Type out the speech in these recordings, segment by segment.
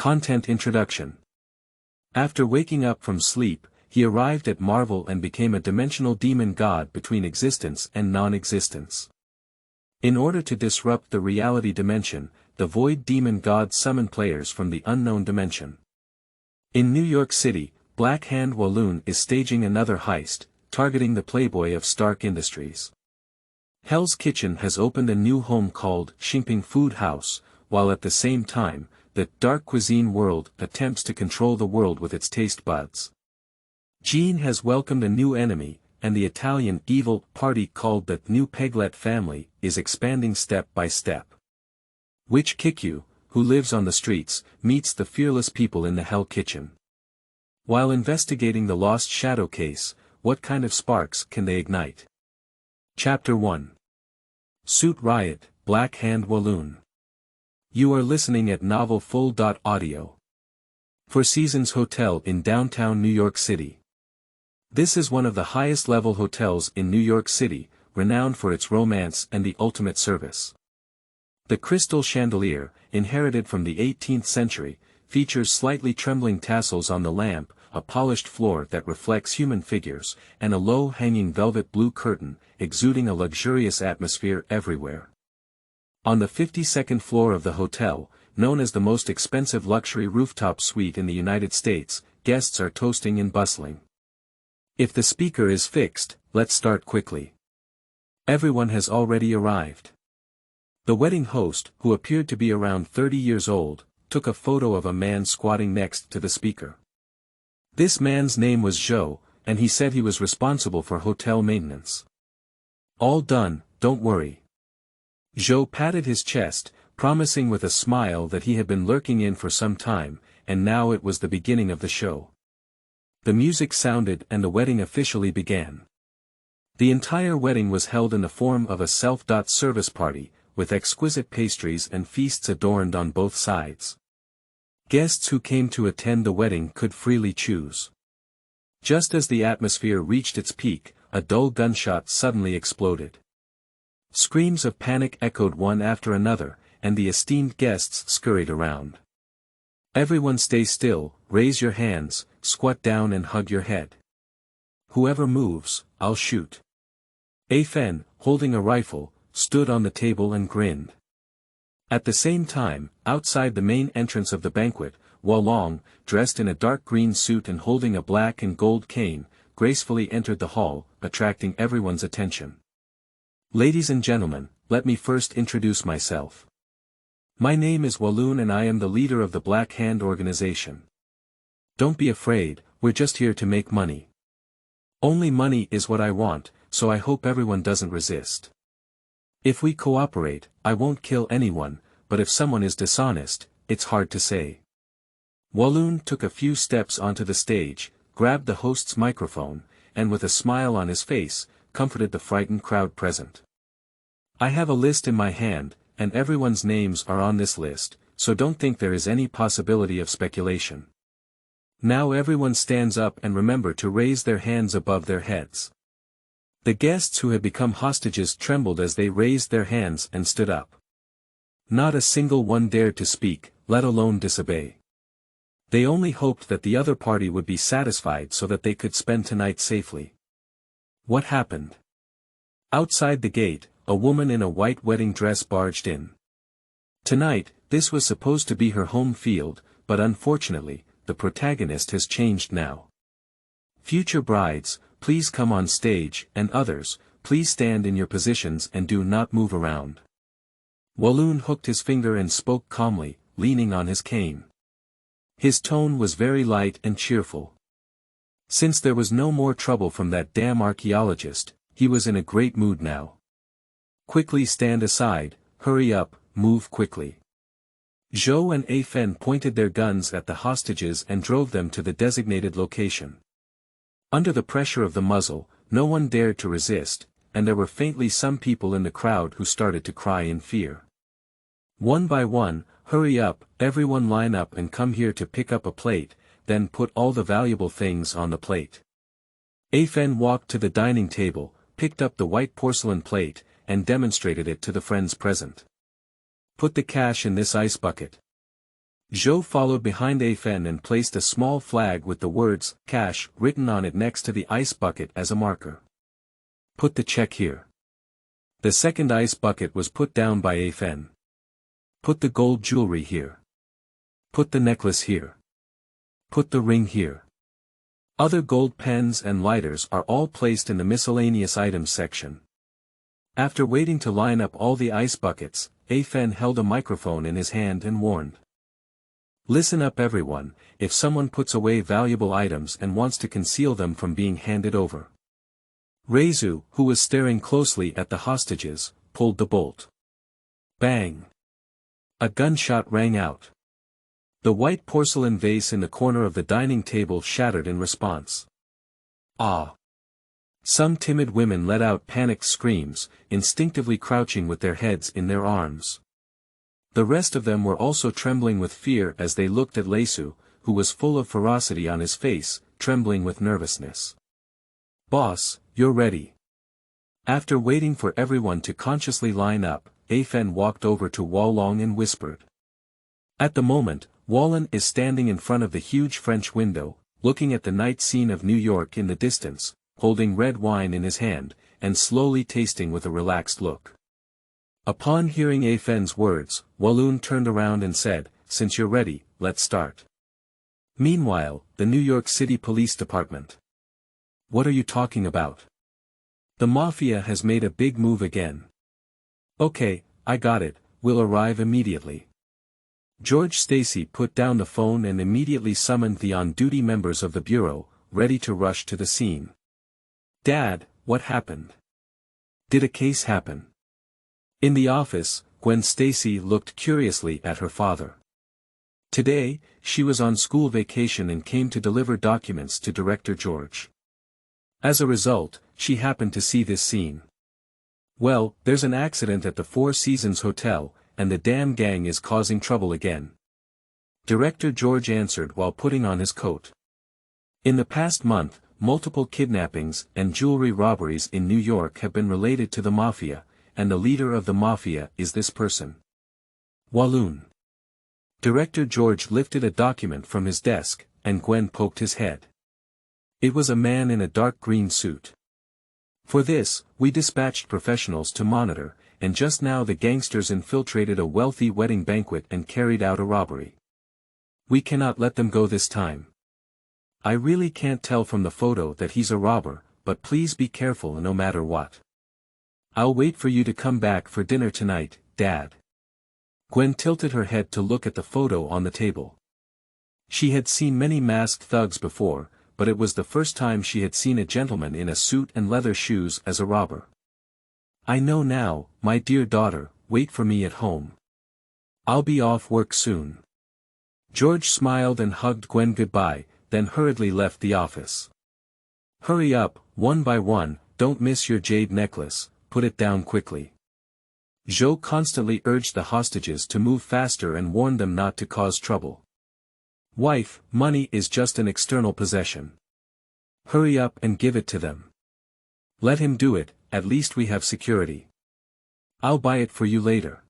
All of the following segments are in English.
Content Introduction. After waking up from sleep, he arrived at Marvel and became a dimensional demon god between existence and non-existence. In order to disrupt the reality dimension, the void demon god summoned players from the unknown dimension. In New York City, Black Hand Walloon is staging another heist, targeting the playboy of Stark Industries. Hell's Kitchen has opened a new home called Xingping Food House, while at the same time, the dark Cuisine World attempts to control the world with its taste buds. Jean has welcomed a new enemy, and the Italian evil party called the new Peglet Family is expanding step by step. Witch Kikyu, who lives on the streets, meets the fearless people in the Hell Kitchen. While investigating the lost shadow case, what kind of sparks can they ignite? Chapter 1. Suit Riot, Black Hand Walloon. You are listening at novelfull.audio. Four Seasons Hotel in downtown New York City. This is one of the highest-level hotels in New York City, renowned for its romance and the ultimate service. The crystal chandelier, inherited from the 18th century, features slightly trembling tassels on the lamp, a polished floor that reflects human figures, and a low-hanging velvet blue curtain, exuding a luxurious atmosphere everywhere. On the 52nd floor of the hotel, known as the most expensive luxury rooftop suite in the United States, guests are toasting and bustling. If the speaker is fixed, let's start quickly. Everyone has already arrived. The wedding host, who appeared to be around 30 years old, took a photo of a man squatting next to the speaker. This man's name was Joe, and he said he was responsible for hotel maintenance. All done, don't worry. Joe patted his chest, promising with a smile that he had been lurking in for some time, and now it was the beginning of the show. The music sounded and the wedding officially began. The entire wedding was held in the form of a self-service party, with exquisite pastries and feasts adorned on both sides. Guests who came to attend the wedding could freely choose. Just as the atmosphere reached its peak, a dull gunshot suddenly exploded. Screams of panic echoed one after another, and the esteemed guests scurried around. Everyone stay still, raise your hands, squat down and hug your head. Whoever moves, I'll shoot. Afen, holding a rifle, stood on the table and grinned. At the same time, outside the main entrance of the banquet, Walong, dressed in a dark green suit and holding a black and gold cane, gracefully entered the hall, attracting everyone's attention. Ladies and gentlemen, let me first introduce myself. My name is Walloon and I am the leader of the Black Hand organization. Don't be afraid, we're just here to make money. Only money is what I want, so I hope everyone doesn't resist. If we cooperate, I won't kill anyone, but if someone is dishonest, it's hard to say. Walloon took a few steps onto the stage, grabbed the host's microphone, and with a smile on his face, comforted the frightened crowd present. I have a list in my hand, and everyone's names are on this list, so don't think there is any possibility of speculation. Now everyone stands up and remember to raise their hands above their heads. The guests who had become hostages trembled as they raised their hands and stood up. Not a single one dared to speak, let alone disobey. They only hoped that the other party would be satisfied so that they could spend tonight safely. What happened? Outside the gate, a woman in a white wedding dress barged in. Tonight, this was supposed to be her home field, but unfortunately, the protagonist has changed now. Future brides, please come on stage, and others, please stand in your positions and do not move around. Walloon hooked his finger and spoke calmly, leaning on his cane. His tone was very light and cheerful. Since there was no more trouble from that damn archaeologist, he was in a great mood now. Quickly stand aside, hurry up, move quickly. Zhou and Afen pointed their guns at the hostages and drove them to the designated location. Under the pressure of the muzzle, no one dared to resist, and there were faintly some people in the crowd who started to cry in fear. One by one, hurry up, everyone line up and come here to pick up a plate, then put all the valuable things on the plate. Afen walked to the dining table, picked up the white porcelain plate, and demonstrated it to the friends present. Put the cash in this ice bucket. Zhou followed behind A Fen and placed a small flag with the words, cash, written on it next to the ice bucket as a marker. Put the check here. The second ice bucket was put down by A Fen. Put the gold jewelry here. Put the necklace here. Put the ring here. Other gold pens and lighters are all placed in the miscellaneous items section. After waiting to line up all the ice buckets, A Fen held a microphone in his hand and warned. Listen up everyone, if someone puts away valuable items and wants to conceal them from being handed over. Reizu, who was staring closely at the hostages, pulled the bolt. Bang! A gunshot rang out. The white porcelain vase in the corner of the dining table shattered in response. Ah! Some timid women let out panicked screams, instinctively crouching with their heads in their arms. The rest of them were also trembling with fear as they looked at Leisu, who was full of ferocity on his face, trembling with nervousness. Boss, you're ready. After waiting for everyone to consciously line up, A Fen walked over to Walong and whispered. At the moment, Wallen is standing in front of the huge French window, looking at the night scene of New York in the distance, holding red wine in his hand, and slowly tasting with a relaxed look. Upon hearing A Fen's words, Walloon turned around and said, since you're ready, let's start. Meanwhile, the New York City Police Department. What are you talking about? The Mafia has made a big move again. Okay, I got it, we'll arrive immediately. George Stacy put down the phone and immediately summoned the on-duty members of the bureau, ready to rush to the scene. Dad, what happened? Did a case happen? In the office, Gwen Stacy looked curiously at her father. Today, she was on school vacation and came to deliver documents to Director George. As a result, she happened to see this scene. Well, there's an accident at the Four Seasons Hotel, and the damn gang is causing trouble again. Director George answered while putting on his coat. In the past month, multiple kidnappings and jewelry robberies in New York have been related to the Mafia, and the leader of the Mafia is this person. Walloon. Director George lifted a document from his desk, and Gwen poked his head. It was a man in a dark green suit. For this, we dispatched professionals to monitor, and just now the gangsters infiltrated a wealthy wedding banquet and carried out a robbery. We cannot let them go this time. I really can't tell from the photo that he's a robber, but please be careful no matter what. I'll wait for you to come back for dinner tonight, Dad. Gwen tilted her head to look at the photo on the table. She had seen many masked thugs before, but it was the first time she had seen a gentleman in a suit and leather shoes as a robber. I know now, my dear daughter, wait for me at home. I'll be off work soon. George smiled and hugged Gwen goodbye, then hurriedly left the office. Hurry up, one by one, don't miss your jade necklace. Put it down quickly. Zhou constantly urged the hostages to move faster and warned them not to cause trouble. Wife, money is just an external possession. Hurry up and give it to them. Let him do it, at least we have security. I'll buy it for you later.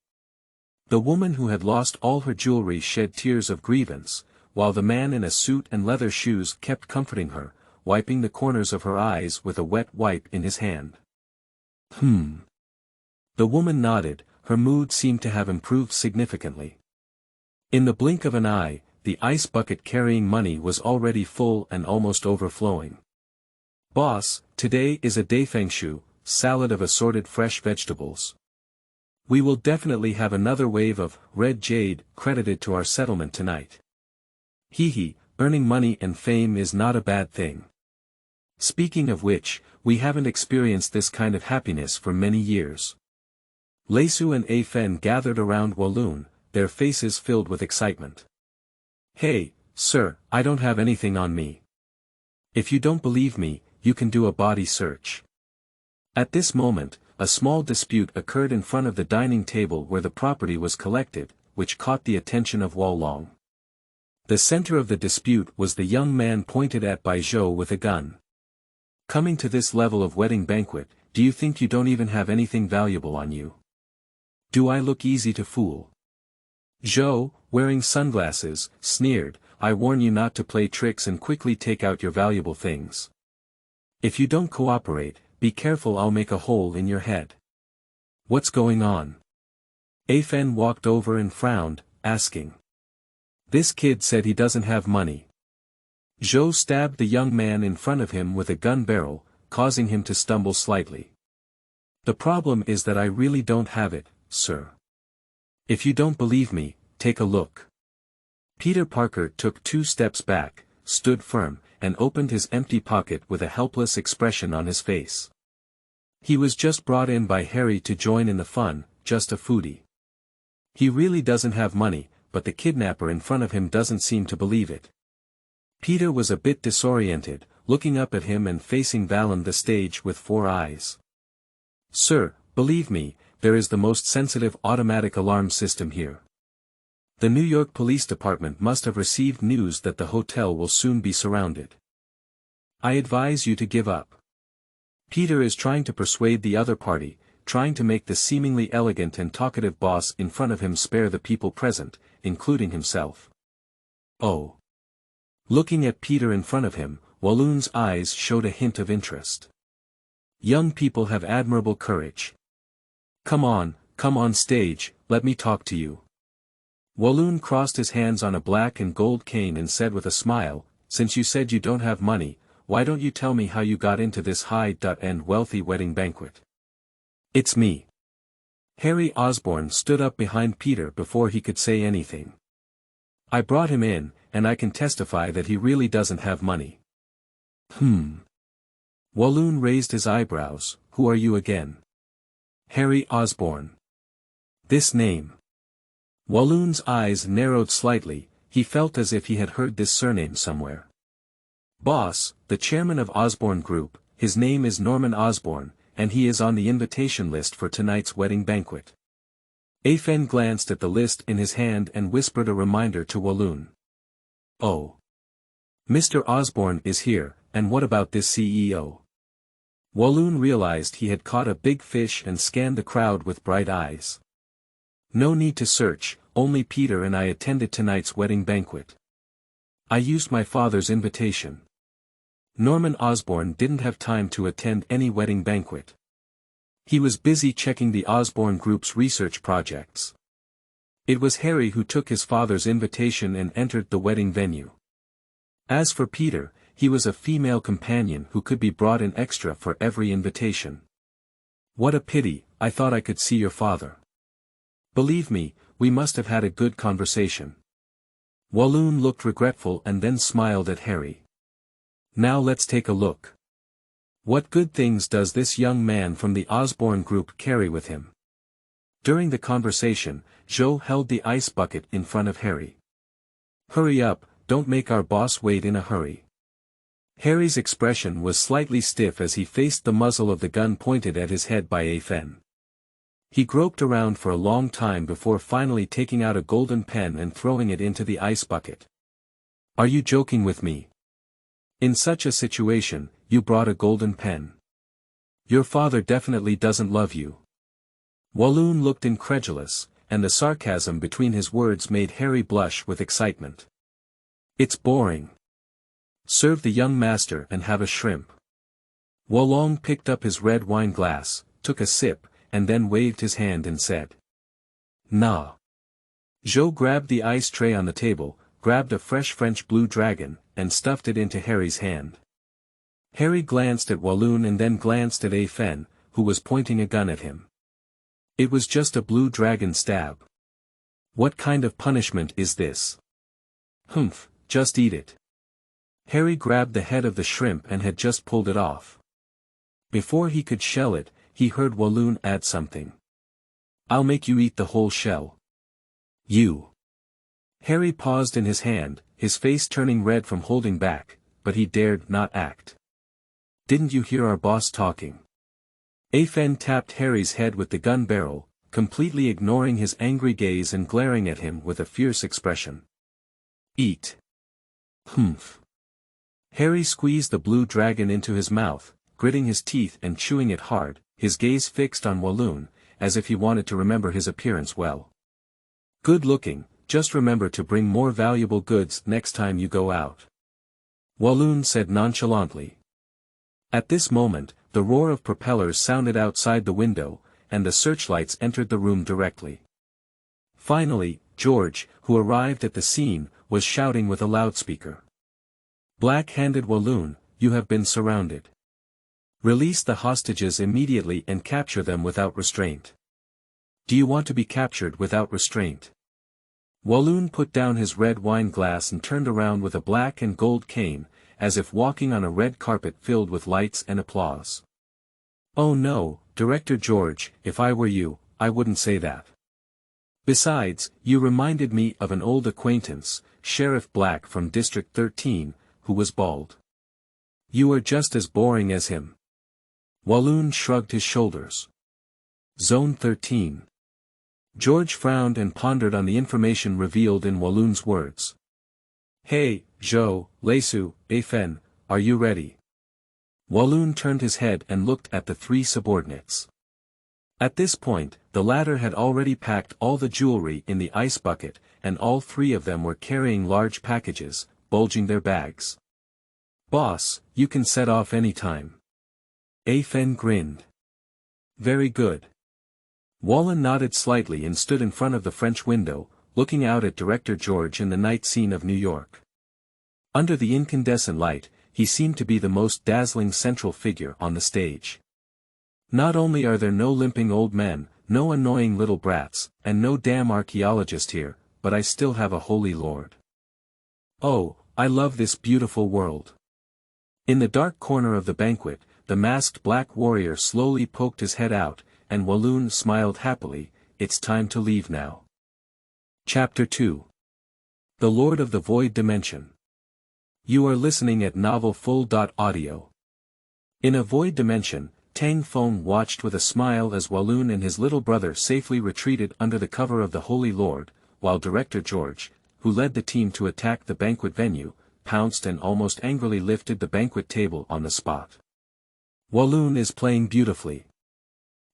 The woman who had lost all her jewelry shed tears of grievance, while the man in a suit and leather shoes kept comforting her, wiping the corners of her eyes with a wet wipe in his hand. The woman nodded, her mood seemed to have improved significantly. In the blink of an eye, the ice bucket carrying money was already full and almost overflowing. Boss, today is a daifengshu, salad of assorted fresh vegetables. We will definitely have another wave of red jade credited to our settlement tonight. Hee, earning money and fame is not a bad thing. Speaking of which, we haven't experienced this kind of happiness for many years. Leisu and A Fen gathered around Walloon, their faces filled with excitement. Hey, sir, I don't have anything on me. If you don't believe me, you can do a body search. At this moment, a small dispute occurred in front of the dining table where the property was collected, which caught the attention of Walong. The center of the dispute was the young man pointed at by Zhou with a gun. Coming to this level of wedding banquet, do you think you don't even have anything valuable on you? Do I look easy to fool? Zhou, wearing sunglasses, sneered, "I warn you not to play tricks and quickly take out your valuable things. If you don't cooperate, be careful, I'll make a hole in your head." "What's going on?" Afen walked over and frowned, asking. "This kid said he doesn't have money." Zhou stabbed the young man in front of him with a gun barrel, causing him to stumble slightly. "The problem is that I really don't have it, sir. If you don't believe me, take a look." Peter Parker took 2 steps back, stood firm, and opened his empty pocket with a helpless expression on his face. He was just brought in by Harry to join in the fun, just a foodie. He really doesn't have money, but the kidnapper in front of him doesn't seem to believe it. Peter was a bit disoriented, looking up at him and facing Valen the stage with 4 eyes. "Sir, believe me, there is the most sensitive automatic alarm system here. The New York Police Department must have received news that the hotel will soon be surrounded. I advise you to give up." Peter is trying to persuade the other party, trying to make the seemingly elegant and talkative boss in front of him spare the people present, including himself. "Oh." Looking at Peter in front of him, Walloon's eyes showed a hint of interest. "Young people have admirable courage. Come on stage, let me talk to you." Walloon crossed his hands on a black and gold cane and said with a smile, "Since you said you don't have money, why don't you tell me how you got into this high-end wealthy wedding banquet?" "It's me." Harry Osborn stood up behind Peter before he could say anything. "I brought him in, and I can testify that he really doesn't have money." Walloon raised his eyebrows. "Who are you again?" "Harry Osborn." "This name." Walloon's eyes narrowed slightly, he felt as if he had heard this surname somewhere. "Boss, the chairman of Osborn Group, his name is Norman Osborn, and he is on the invitation list for tonight's wedding banquet." Afen glanced at the list in his hand and whispered a reminder to Walloon. "Oh. Mr. Osborn is here, and what about this CEO?" Walloon realized he had caught a big fish and scanned the crowd with bright eyes. "No need to search, only Peter and I attended tonight's wedding banquet. I used my father's invitation. Norman Osborn didn't have time to attend any wedding banquet. He was busy checking the Osborn Group's research projects. It was Harry who took his father's invitation and entered the wedding venue. As for Peter, he was a female companion who could be brought in extra for every invitation. What a pity, I thought I could see your father. Believe me, we must have had a good conversation." Walloon looked regretful and then smiled at Harry. "Now let's take a look. What good things does this young man from the Osborn Group carry with him?" During the conversation, Zhou held the ice bucket in front of Harry. "Hurry up, don't make our boss wait in a hurry." Harry's expression was slightly stiff as he faced the muzzle of the gun pointed at his head by Afen. He groped around for a long time before finally taking out a golden pen and throwing it into the ice bucket. "Are you joking with me? In such a situation, you brought a golden pen? Your father definitely doesn't love you." Walloon looked incredulous, and the sarcasm between his words made Harry blush with excitement. "It's boring. Serve the young master and have a shrimp." Walloon picked up his red wine glass, took a sip, and then waved his hand and said, "Nah." Zhou grabbed the ice tray on the table, grabbed a fresh French blue dragon, and stuffed it into Harry's hand. Harry glanced at Walloon and then glanced at Afen, who was pointing a gun at him. It was just a blue dragon stab. What kind of punishment is this? "Humph, just eat it." Harry grabbed the head of the shrimp and had just pulled it off. Before he could shell it, he heard Walloon add something. "I'll make you eat the whole shell." "You." Harry paused in his hand, his face turning red from holding back, but he dared not act. "Didn't you hear our boss talking?" Afen tapped Harry's head with the gun barrel, completely ignoring his angry gaze and glaring at him with a fierce expression. "Eat." "Humph." Harry squeezed the blue dragon into his mouth, gritting his teeth and chewing it hard, his gaze fixed on Walloon, as if he wanted to remember his appearance well. Good looking, just remember to bring more valuable goods next time you go out. Walloon said nonchalantly. At this moment, the roar of propellers sounded outside the window, and the searchlights entered the room directly. Finally, George, who arrived at the scene, was shouting with a loudspeaker. Black-handed Walloon, you have been surrounded. Release the hostages immediately and capture them without restraint. Do you want to be captured without restraint? Walloon put down his red wine glass and turned around with a black and gold cane, as if walking on a red carpet filled with lights and applause. Oh no, Director George, if I were you, I wouldn't say that. Besides, you reminded me of an old acquaintance, Sheriff Black from District 13, who was bald. You are just as boring as him. Walloon shrugged his shoulders. Zone 13. George frowned and pondered on the information revealed in Walloon's words. Hey, Zhou, Leisu, Afen, are you ready? Walloon turned his head and looked at the three subordinates. At this point, the latter had already packed all the jewelry in the ice bucket, and all three of them were carrying large packages, bulging their bags. Boss, you can set off any time. Afen grinned. Very good. Walloon nodded slightly and stood in front of the French window, looking out at Director George in the night scene of New York. Under the incandescent light, he seemed to be the most dazzling central figure on the stage. Not only are there no limping old men, no annoying little brats, and no damn archaeologist here, but I still have a holy lord. Oh, I love this beautiful world. In the dark corner of the banquet, the masked black warrior slowly poked his head out, and Walloon smiled happily. It's time to leave now. Chapter 2. The Lord of the Void Dimension. You are listening at Novel Full.audio. In a void dimension, Tang Feng watched with a smile as Walloon and his little brother safely retreated under the cover of the Holy Lord, while Director George, who led the team to attack the banquet venue, pounced and almost angrily lifted the banquet table on the spot. Walloon is playing beautifully.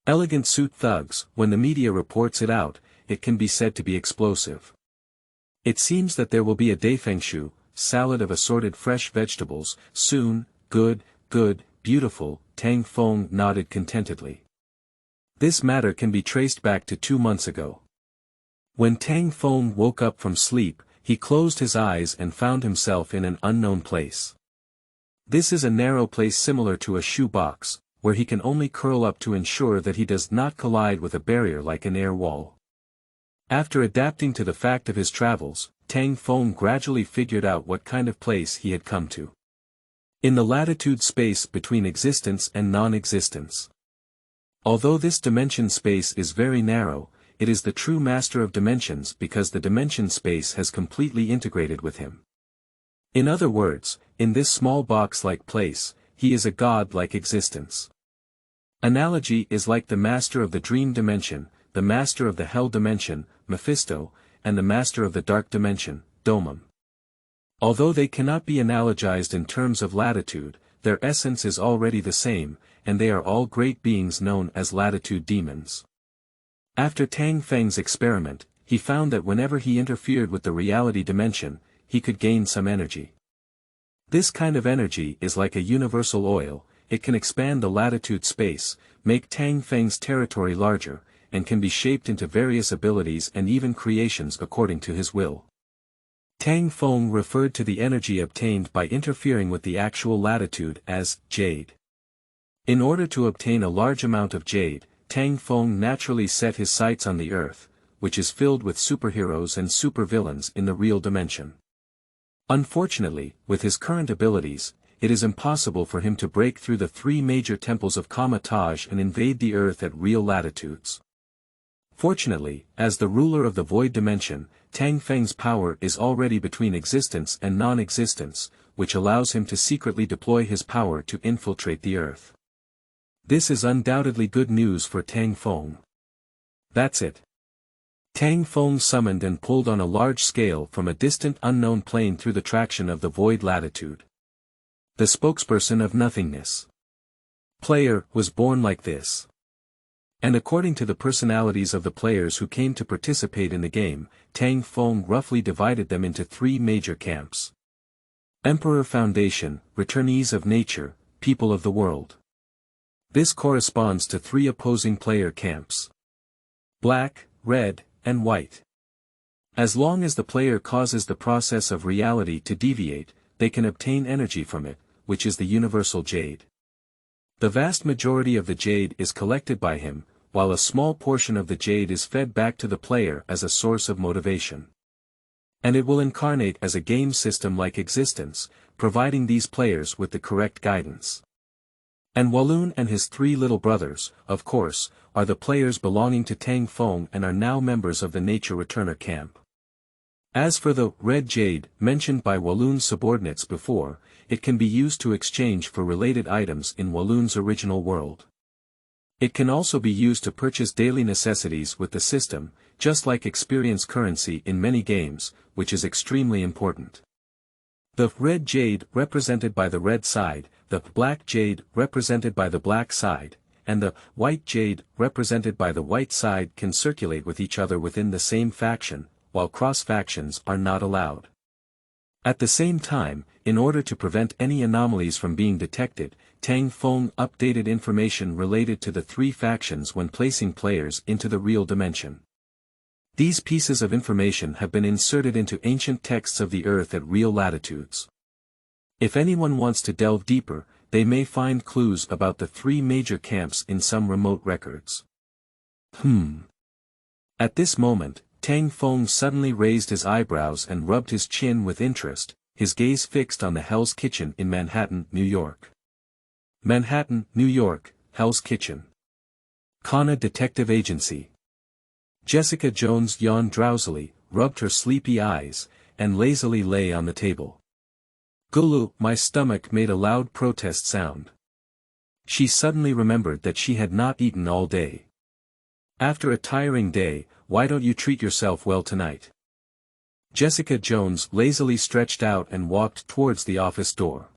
Elegant suit thugs, when the media reports it out, it can be said to be explosive. It seems that there will be a daifengshu, salad of assorted fresh vegetables, soon. Good, beautiful, Tang Feng nodded contentedly. This matter can be traced back to 2 months ago. When Tang Feng woke up from sleep, he closed his eyes and found himself in an unknown place. This is a narrow place similar to a shoe box, where he can only curl up to ensure that he does not collide with a barrier like an air wall. After adapting to the fact of his travels, Tang Feng gradually figured out what kind of place he had come to. In the latitude space between existence and non-existence. Although this dimension space is very narrow, it is the true master of dimensions because the dimension space has completely integrated with him. In other words, in this small box-like place, he is a god-like existence. Analogy is like the master of the dream dimension, the master of the hell dimension, Mephisto, and the master of the dark dimension, Domum. Although they cannot be analogized in terms of latitude, their essence is already the same, and they are all great beings known as latitude demons. After Tang Feng's experiment, he found that whenever he interfered with the reality dimension, he could gain some energy. This kind of energy is like a universal oil, it can expand the latitude space, make Tang Feng's territory larger, and can be shaped into various abilities and even creations according to his will. Tang Feng referred to the energy obtained by interfering with the actual latitude as jade. In order to obtain a large amount of jade, Tang Feng naturally set his sights on the Earth, which is filled with superheroes and supervillains in the real dimension. Unfortunately, with his current abilities, it is impossible for him to break through the 3 major temples of Kamatage and invade the Earth at real latitudes. Fortunately, as the ruler of the void dimension, Tang Feng's power is already between existence and non-existence, which allows him to secretly deploy his power to infiltrate the Earth. This is undoubtedly good news for Tang Feng. That's it. Tang Feng summoned and pulled on a large scale from a distant unknown plane through the traction of the void latitude. The spokesperson of nothingness. Player was born like this. And according to the personalities of the players who came to participate in the game, Tang Feng roughly divided them into 3 major camps. Emperor Foundation, Returnees of Nature, People of the World. This corresponds to 3 opposing player camps. Black, red, and white. As long as the player causes the process of reality to deviate, they can obtain energy from it, which is the universal jade. The vast majority of the jade is collected by him, while a small portion of the jade is fed back to the player as a source of motivation. And it will incarnate as a game system like existence, providing these players with the correct guidance. And Walloon and his 3 little brothers, of course, are the players belonging to Tang Feng and are now members of the Nature Returner camp. As for the red jade, mentioned by Walloon's subordinates before, it can be used to exchange for related items in Walloon's original world. It can also be used to purchase daily necessities with the system, just like experience currency in many games, which is extremely important. The red jade represented by the red side, the black jade represented by the black side, and the white jade represented by the white side can circulate with each other within the same faction, while cross-factions are not allowed. At the same time, in order to prevent any anomalies from being detected, Tang Feng updated information related to the 3 factions when placing players into the real dimension. These pieces of information have been inserted into ancient texts of the earth at real latitudes. If anyone wants to delve deeper, they may find clues about the 3 major camps in some remote records. At this moment, Tang Feng suddenly raised his eyebrows and rubbed his chin with interest, his gaze fixed on the Hell's Kitchen in Manhattan, New York. Manhattan, New York, Hell's Kitchen. Kana Detective Agency. Jessica Jones yawned drowsily, rubbed her sleepy eyes, and lazily lay on the table. Gulu, my stomach made a loud protest sound. She suddenly remembered that she had not eaten all day. After a tiring day, why don't you treat yourself well tonight? Jessica Jones lazily stretched out and walked towards the office door.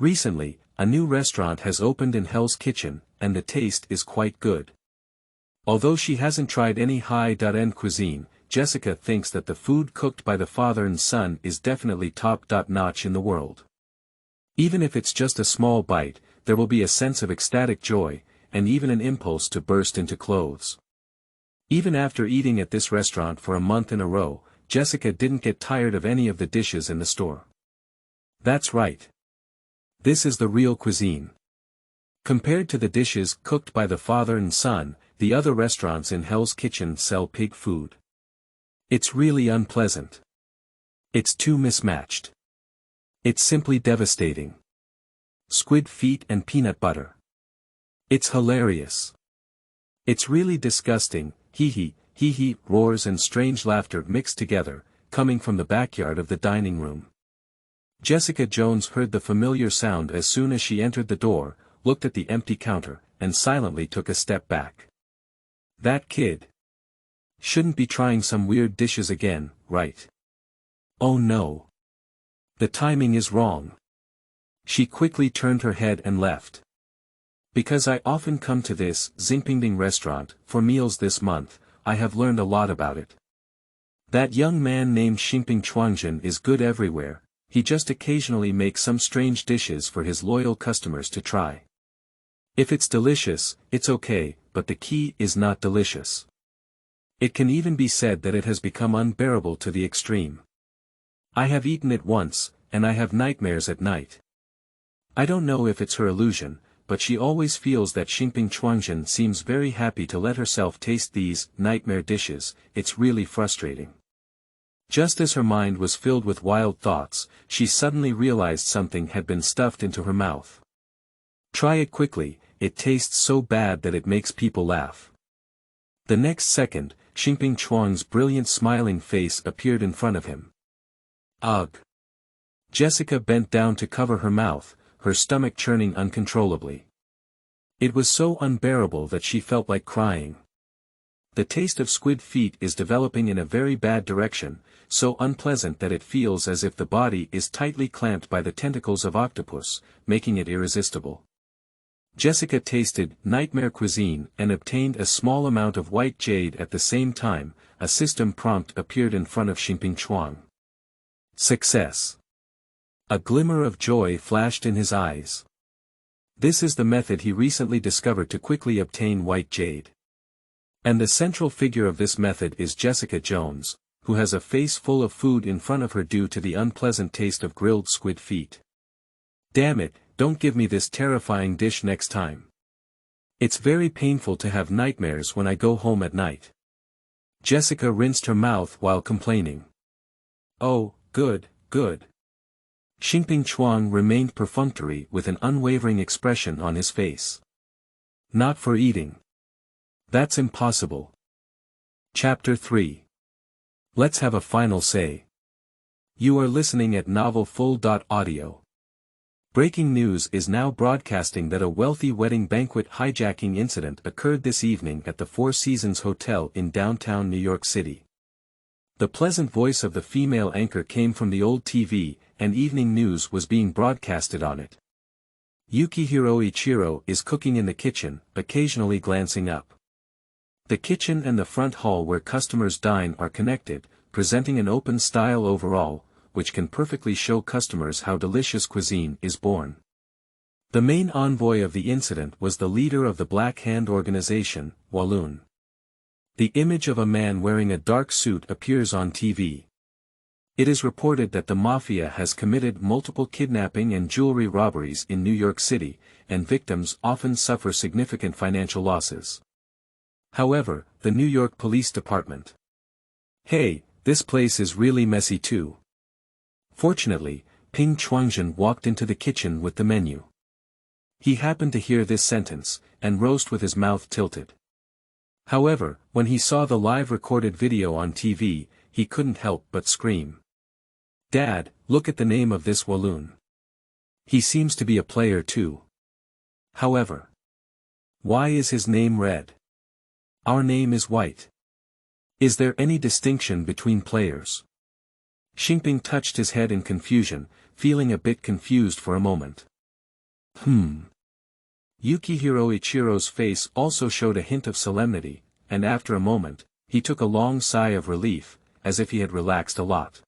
Recently, a new restaurant has opened in Hell's Kitchen, and the taste is quite good. Although she hasn't tried any high-end cuisine, Jessica thinks that the food cooked by the father and son is definitely top-notch in the world. Even if it's just a small bite, there will be a sense of ecstatic joy, and even an impulse to burst into clothes. Even after eating at this restaurant for a month in a row, Jessica didn't get tired of any of the dishes in the store. That's right. This is the real cuisine. Compared to the dishes cooked by the father and son, the other restaurants in Hell's Kitchen sell pig food. It's really unpleasant. It's too mismatched. It's simply devastating. Squid feet and peanut butter. It's hilarious. It's really disgusting, hee, roars and strange laughter mixed together, coming from the backyard of the dining room. Jessica Jones heard the familiar sound as soon as she entered the door, looked at the empty counter, and silently took a step back. That kid shouldn't be trying some weird dishes again, right? Oh no. The timing is wrong. She quickly turned her head and left. Because I often come to this Xingping restaurant for meals this month, I have learned a lot about it. That young man named Xingping Chuangjin is good everywhere, he just occasionally makes some strange dishes for his loyal customers to try. If it's delicious, it's okay, but the key is not delicious. It can even be said that it has become unbearable to the extreme. I have eaten it once, and I have nightmares at night. I don't know if it's her illusion, but she always feels that Xingping Chuangjin seems very happy to let herself taste these nightmare dishes. It's really frustrating. Just as her mind was filled with wild thoughts, she suddenly realized something had been stuffed into her mouth. Try it quickly, it tastes so bad that it makes people laugh. The next second, Xingping Chuang's brilliant smiling face appeared in front of him. Ugh! Jessica bent down to cover her mouth, her stomach churning uncontrollably. It was so unbearable that she felt like crying. The taste of squid feet is developing in a very bad direction, so unpleasant that it feels as if the body is tightly clamped by the tentacles of octopus, making it irresistible. Jessica tasted nightmare cuisine and obtained a small amount of white jade at the same time. A system prompt appeared in front of Xingping. Success. A glimmer of joy flashed in his eyes. This is the method he recently discovered to quickly obtain white jade. And the central figure of this method is Jessica Jones, who has a face full of food in front of her due to the unpleasant taste of grilled squid feet. Damn it, don't give me this terrifying dish next time. It's very painful to have nightmares when I go home at night. Jessica rinsed her mouth while complaining. Oh, good, good. Xingping remained perfunctory with an unwavering expression on his face. Not for eating. That's impossible. Chapter 3. Let's have a final say. You are listening at novelfull.audio. Breaking news is now broadcasting that a wealthy wedding banquet hijacking incident occurred this evening at the Four Seasons Hotel in downtown New York City. The pleasant voice of the female anchor came from the old TV, and evening news was being broadcasted on it. Yukihiro Ichiro is cooking in the kitchen, occasionally glancing up. The kitchen and the front hall where customers dine are connected, presenting an open style overall, which can perfectly show customers how delicious cuisine is born. The main envoy of the incident was the leader of the Black Hand organization, Walloon. The image of a man wearing a dark suit appears on TV. It is reported that the mafia has committed multiple kidnapping and jewelry robberies in New York City, and victims often suffer significant financial losses. However, the New York Police Department. Hey, this place is really messy too. Fortunately, Ping Chuangjin walked into the kitchen with the menu. He happened to hear this sentence, and rose with his mouth tilted. However, when he saw the live recorded video on TV, he couldn't help but scream. Dad, look at the name of this Walloon. He seems to be a player too. However, why is his name red? Our name is white. Is there any distinction between players? Xingping touched his head in confusion, feeling a bit confused for a moment. Yukihiro Ichiro's face also showed a hint of solemnity, and after a moment, he took a long sigh of relief, as if he had relaxed a lot.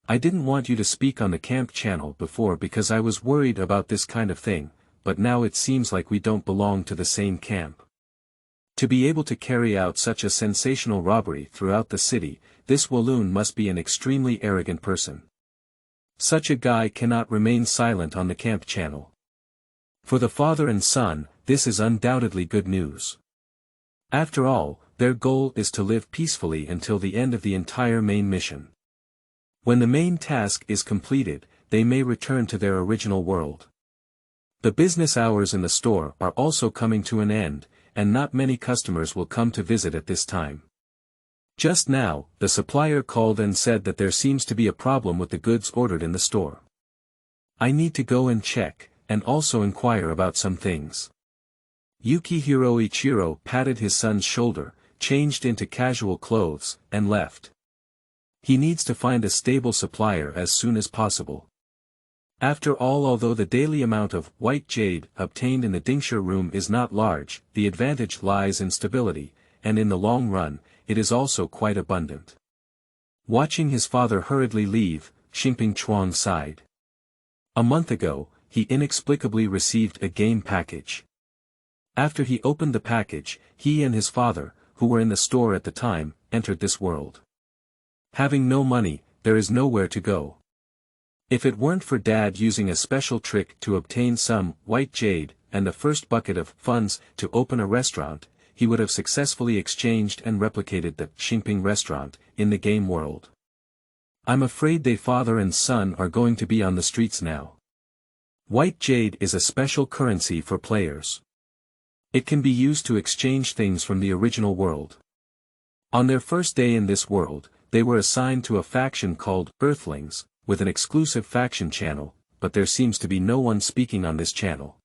I didn't want you to speak on the camp channel before because I was worried about this kind of thing, but now it seems like we don't belong to the same camp. To be able to carry out such a sensational robbery throughout the city, this Walloon must be an extremely arrogant person. Such a guy cannot remain silent on the camp channel. For the father and son, this is undoubtedly good news. After all, their goal is to live peacefully until the end of the entire main mission. When the main task is completed, they may return to their original world. The business hours in the store are also coming to an end, and not many customers will come to visit at this time. Just now, the supplier called and said that there seems to be a problem with the goods ordered in the store. I need to go and check, and also inquire about some things. Yukihiro Ichiro patted his son's shoulder, changed into casual clothes, and left. He needs to find a stable supplier as soon as possible. After all, although the daily amount of white jade obtained in the tincture room is not large, the advantage lies in stability, and in the long run, it is also quite abundant. Watching his father hurriedly leave, Xingping sighed. A month ago, he inexplicably received a game package. After he opened the package, he and his father, who were in the store at the time, entered this world. Having no money, there is nowhere to go. If it weren't for Dad using a special trick to obtain some white jade and the first bucket of funds to open a restaurant, he would have successfully exchanged and replicated the Xingping restaurant in the game world. I'm afraid they father and son are going to be on the streets now. White jade is a special currency for players. It can be used to exchange things from the original world. On their first day in this world, they were assigned to a faction called Earthlings, with an exclusive faction channel, but there seems to be no one speaking on this channel.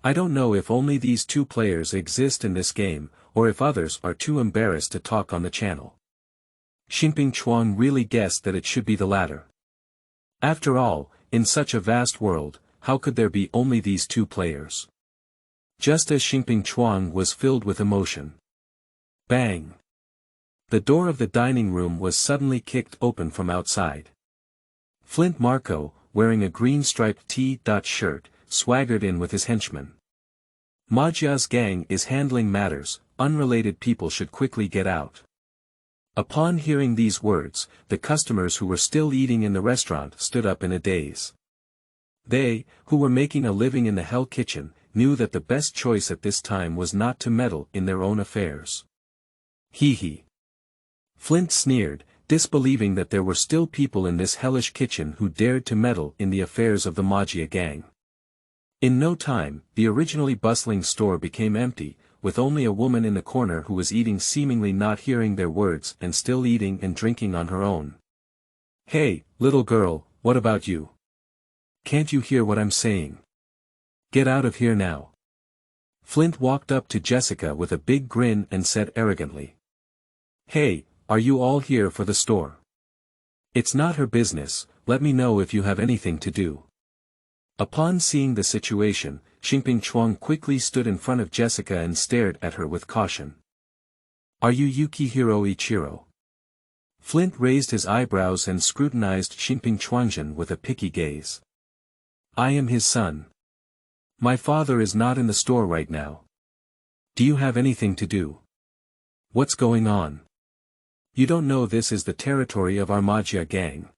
I don't know if only these two players exist in this game, or if others are too embarrassed to talk on the channel. Xingping really guessed that it should be the latter. After all, in such a vast world, how could there be only these two players? just as Xingping Chuang was filled with emotion. Bang! The door of the dining room was suddenly kicked open from outside. Flint Marco, wearing a green-striped T-shirt, swaggered in with his henchmen. Majia's gang is handling matters, unrelated people should quickly get out. Upon hearing these words, the customers who were still eating in the restaurant stood up in a daze. They, who were making a living in the Hell Kitchen, knew that the best choice at this time was not to meddle in their own affairs. Hee hee. Flint sneered, disbelieving that there were still people in this hellish kitchen who dared to meddle in the affairs of the Majia gang. In no time, the originally bustling store became empty, with only a woman in the corner who was eating, seemingly not hearing their words and still eating and drinking on her own. "Hey, little girl, what about you? Can't you hear what I'm saying? Get out of here now." Flint walked up to Jessica with a big grin and said arrogantly. "Hey, are you all here for the store? It's not her business, let me know if you have anything to do." Upon seeing the situation, Xingping Chuang quickly stood in front of Jessica and stared at her with caution. "Are you Yukihiro Ichiro?" Flint raised his eyebrows and scrutinized Xingping Chuangjin with a picky gaze. "I am his son. My father is not in the store right now. Do you have anything to do? What's going on? You don't know this is the territory of our Majia gang.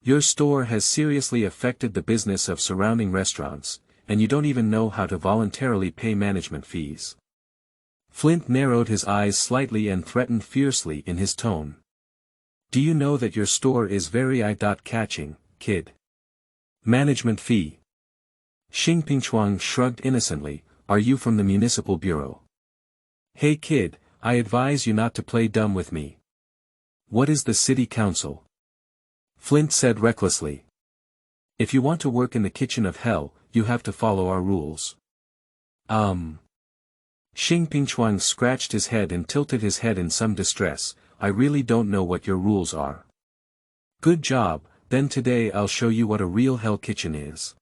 Your store has seriously affected the business of surrounding restaurants, and you don't even know how to voluntarily pay management fees." Flint narrowed his eyes slightly and threatened fiercely in his tone. "Do you know that your store is very eye-catching, kid? Management fee." Xingping Chuang shrugged innocently, "Are you from the municipal bureau?" "Hey kid, I advise you not to play dumb with me. What is the city council?" Flint said recklessly. "If you want to work in the kitchen of hell, you have to follow our rules." Xingping Chuang scratched his head and tilted his head in some distress. "I really don't know what your rules are." "Good job, then today I'll show you what a real hell kitchen is."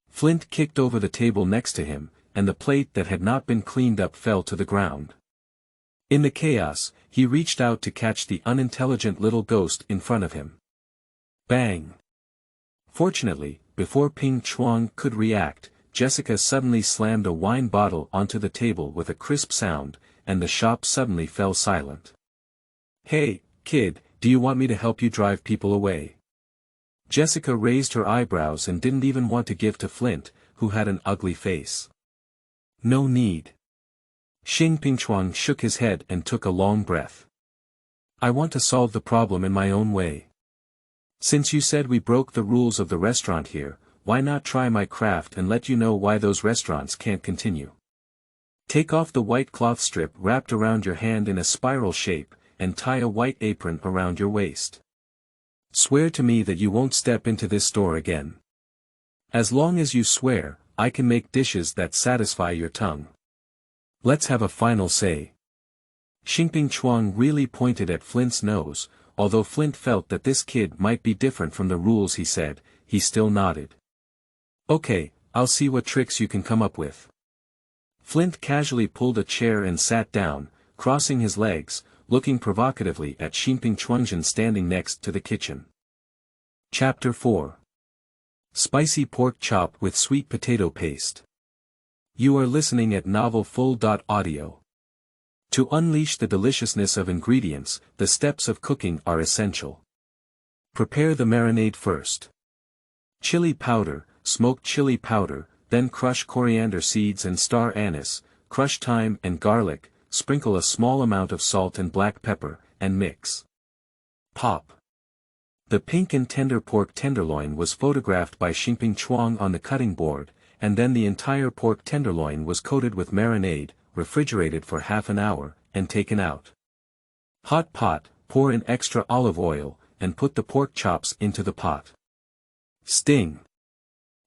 Flint kicked over the table next to him, and the plate that had not been cleaned up fell to the ground. In the chaos, he reached out to catch the unintelligent little ghost in front of him. Bang! Fortunately, before Ping Chuang could react, Jessica suddenly slammed a wine bottle onto the table with a crisp sound, and the shop suddenly fell silent. "Hey, kid, do you want me to help you drive people away?" Jessica raised her eyebrows and didn't even want to give to Flint, who had an ugly face. "No need." Xingping Chuang shook his head and took a long breath. "I want to solve the problem in my own way. Since you said we broke the rules of the restaurant here, why not try my craft and let you know why those restaurants can't continue? Take off the white cloth strip wrapped around your hand in a spiral shape, and tie a white apron around your waist. Swear to me that you won't step into this store again. As long as you swear, I can make dishes that satisfy your tongue. Let's have a final say." Xingping Chuang really pointed at Flint's nose. Although Flint felt that this kid might be different from the rules he said, he still nodded. "Okay, I'll see what tricks you can come up with." Flint casually pulled a chair and sat down, crossing his legs, looking provocatively at Xingping Chuangjin standing next to the kitchen. Chapter 4. Spicy Pork Chop with Sweet Potato Paste. You are listening at novelfull.audio. To unleash the deliciousness of ingredients, the steps of cooking are essential. Prepare the marinade first. Chili powder, smoked chili powder, then crush coriander seeds and star anise, crush thyme and garlic, sprinkle a small amount of salt and black pepper, and mix. Pop. The pink and tender pork tenderloin was photographed by Xingping Chuang on the cutting board, and then the entire pork tenderloin was coated with marinade, refrigerated for half an hour, and taken out. Hot pot, pour in extra olive oil, and put the pork chops into the pot. Sting.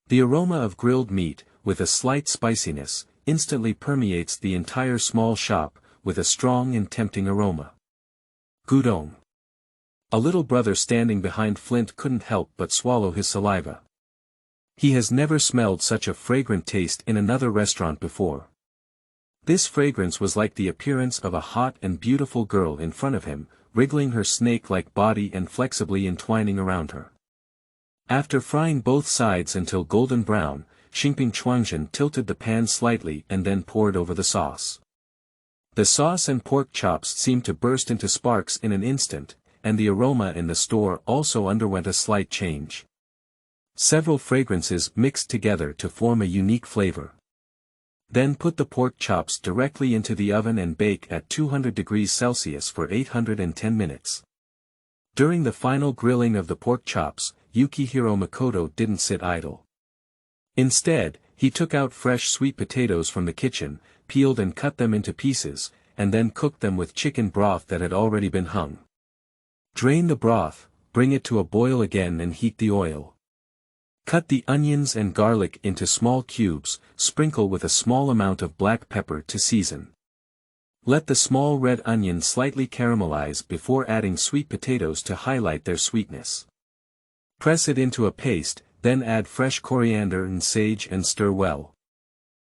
The aroma of grilled meat, with a slight spiciness, instantly permeates the entire small shop, with a strong and tempting aroma. Gudong. A little brother standing behind Flint couldn't help but swallow his saliva. He has never smelled such a fragrant taste in another restaurant before. This fragrance was like the appearance of a hot and beautiful girl in front of him, wriggling her snake-like body and flexibly entwining around her. After frying both sides until golden brown, Xingping tilted the pan slightly and then poured over the sauce. The sauce and pork chops seemed to burst into sparks in an instant, and the aroma in the store also underwent a slight change. Several fragrances mixed together to form a unique flavor. Then put the pork chops directly into the oven and bake at 200 degrees Celsius for 810 minutes. During the final grilling of the pork chops, Yukihiro Makoto didn't sit idle. Instead, he took out fresh sweet potatoes from the kitchen, peeled and cut them into pieces, and then cooked them with chicken broth that had already been hung. Drain the broth, bring it to a boil again and heat the oil. Cut the onions and garlic into small cubes, sprinkle with a small amount of black pepper to season. Let the small red onion slightly caramelize before adding sweet potatoes to highlight their sweetness. Press it into a paste, then add fresh coriander and sage and stir well.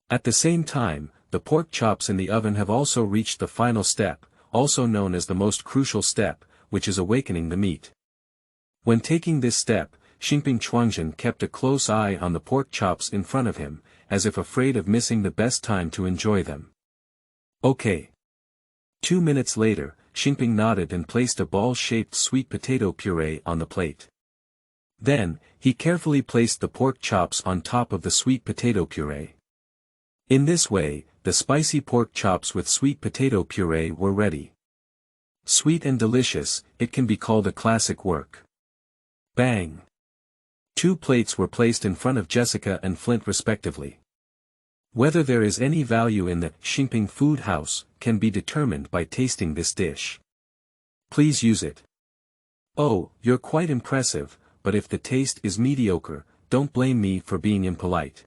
At the same time, the pork chops in the oven have also reached the final step, also known as the most crucial step, which is awakening the meat. When taking this step, Xingping kept a close eye on the pork chops in front of him, as if afraid of missing the best time to enjoy them. Okay. 2 minutes later, Xingping nodded and placed a ball-shaped sweet potato puree on the plate. Then, he carefully placed the pork chops on top of the sweet potato puree. In this way, the spicy pork chops with sweet potato puree were ready. Sweet and delicious, it can be called a classic work. Bang! 2 plates were placed in front of Jessica and Flint respectively. Whether there is any value in the Xingping Food House can be determined by tasting this dish. Please use it. Oh, you're quite impressive, but if the taste is mediocre, don't blame me for being impolite.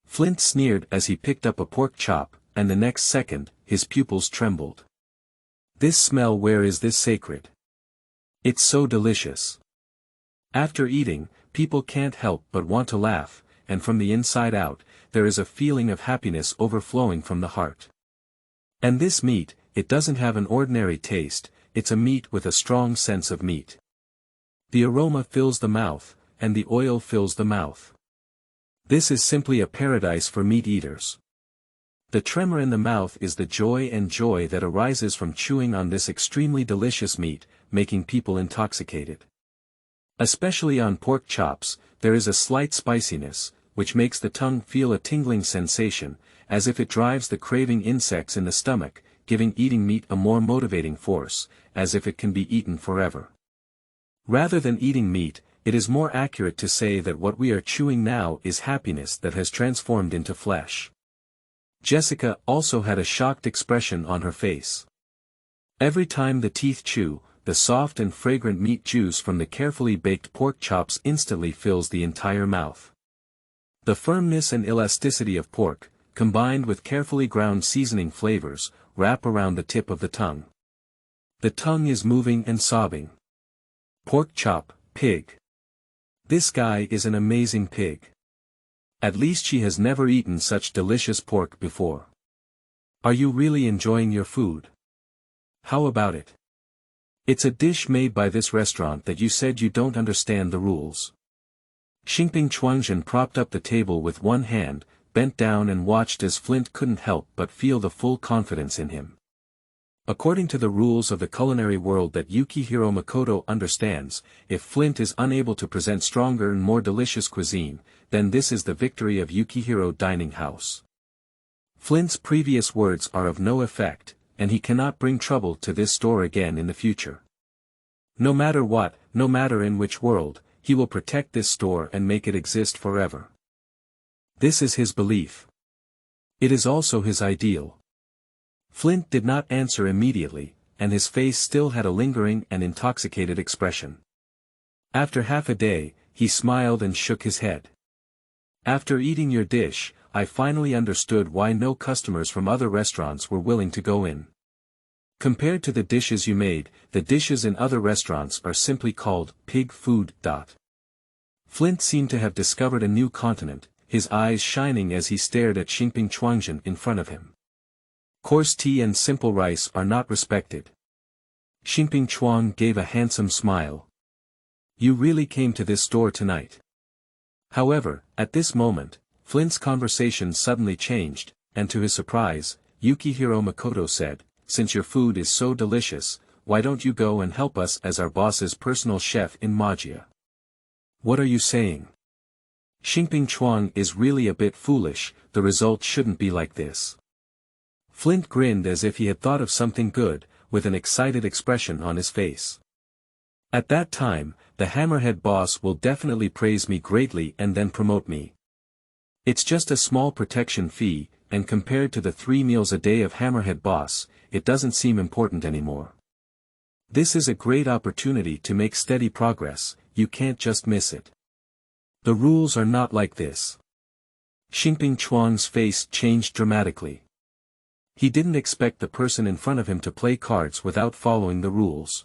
Flint sneered as he picked up a pork chop, and the next second, his pupils trembled. This smell, where is this sacred? It's so delicious. After eating, people can't help but want to laugh, and from the inside out, there is a feeling of happiness overflowing from the heart. And this meat, it doesn't have an ordinary taste, it's a meat with a strong sense of meat. The aroma fills the mouth, and the oil fills the mouth. This is simply a paradise for meat eaters. The tremor in the mouth is the joy that arises from chewing on this extremely delicious meat, making people intoxicated. Especially on pork chops, there is a slight spiciness, which makes the tongue feel a tingling sensation, as if it drives the craving insects in the stomach, giving eating meat a more motivating force, as if it can be eaten forever. Rather than eating meat, it is more accurate to say that what we are chewing now is happiness that has transformed into flesh. Jessica also had a shocked expression on her face. Every time the teeth chew, the soft and fragrant meat juice from the carefully baked pork chops instantly fills the entire mouth. The firmness and elasticity of pork, combined with carefully ground seasoning flavors, wrap around the tip of the tongue. The tongue is moving and sobbing. Pork chop, pig. This guy is an amazing pig. At least she has never eaten such delicious pork before. Are you really enjoying your food? How about it? It's a dish made by this restaurant that you said you don't understand the rules. Xingping propped up the table with one hand, bent down and watched as Flint couldn't help but feel the full confidence in him. According to the rules of the culinary world that Yukihiro Makoto understands, if Flint is unable to present stronger and more delicious cuisine, then this is the victory of Yukihiro Dining House. Flint's previous words are of no effect, and he cannot bring trouble to this store again in the future. No matter what, no matter in which world, he will protect this store and make it exist forever. This is his belief. It is also his ideal. Flint did not answer immediately, and his face still had a lingering and intoxicated expression. After half a day, he smiled and shook his head. After eating your dish, I finally understood why no customers from other restaurants were willing to go in. Compared to the dishes you made, the dishes in other restaurants are simply called pig food. Flint seemed to have discovered a new continent, his eyes shining as he stared at Xingping Chuangjin in front of him. Coarse tea and simple rice are not respected. Xingping Chuang gave a handsome smile. You really came to this store tonight. However, at this moment, Flint's conversation suddenly changed, and to his surprise, Yukihiro Makoto said, since your food is so delicious, why don't you go and help us as our boss's personal chef in Magia? What are you saying? Xingping Chuang is really a bit foolish, the result shouldn't be like this. Flint grinned as if he had thought of something good, with an excited expression on his face. At that time, the Hammerhead boss will definitely praise me greatly and then promote me. It's just a small protection fee, and compared to the 3 meals a day of Hammerhead boss, it doesn't seem important anymore. This is a great opportunity to make steady progress, you can't just miss it. The rules are not like this. Xingping Chuang's face changed dramatically. He didn't expect the person in front of him to play cards without following the rules.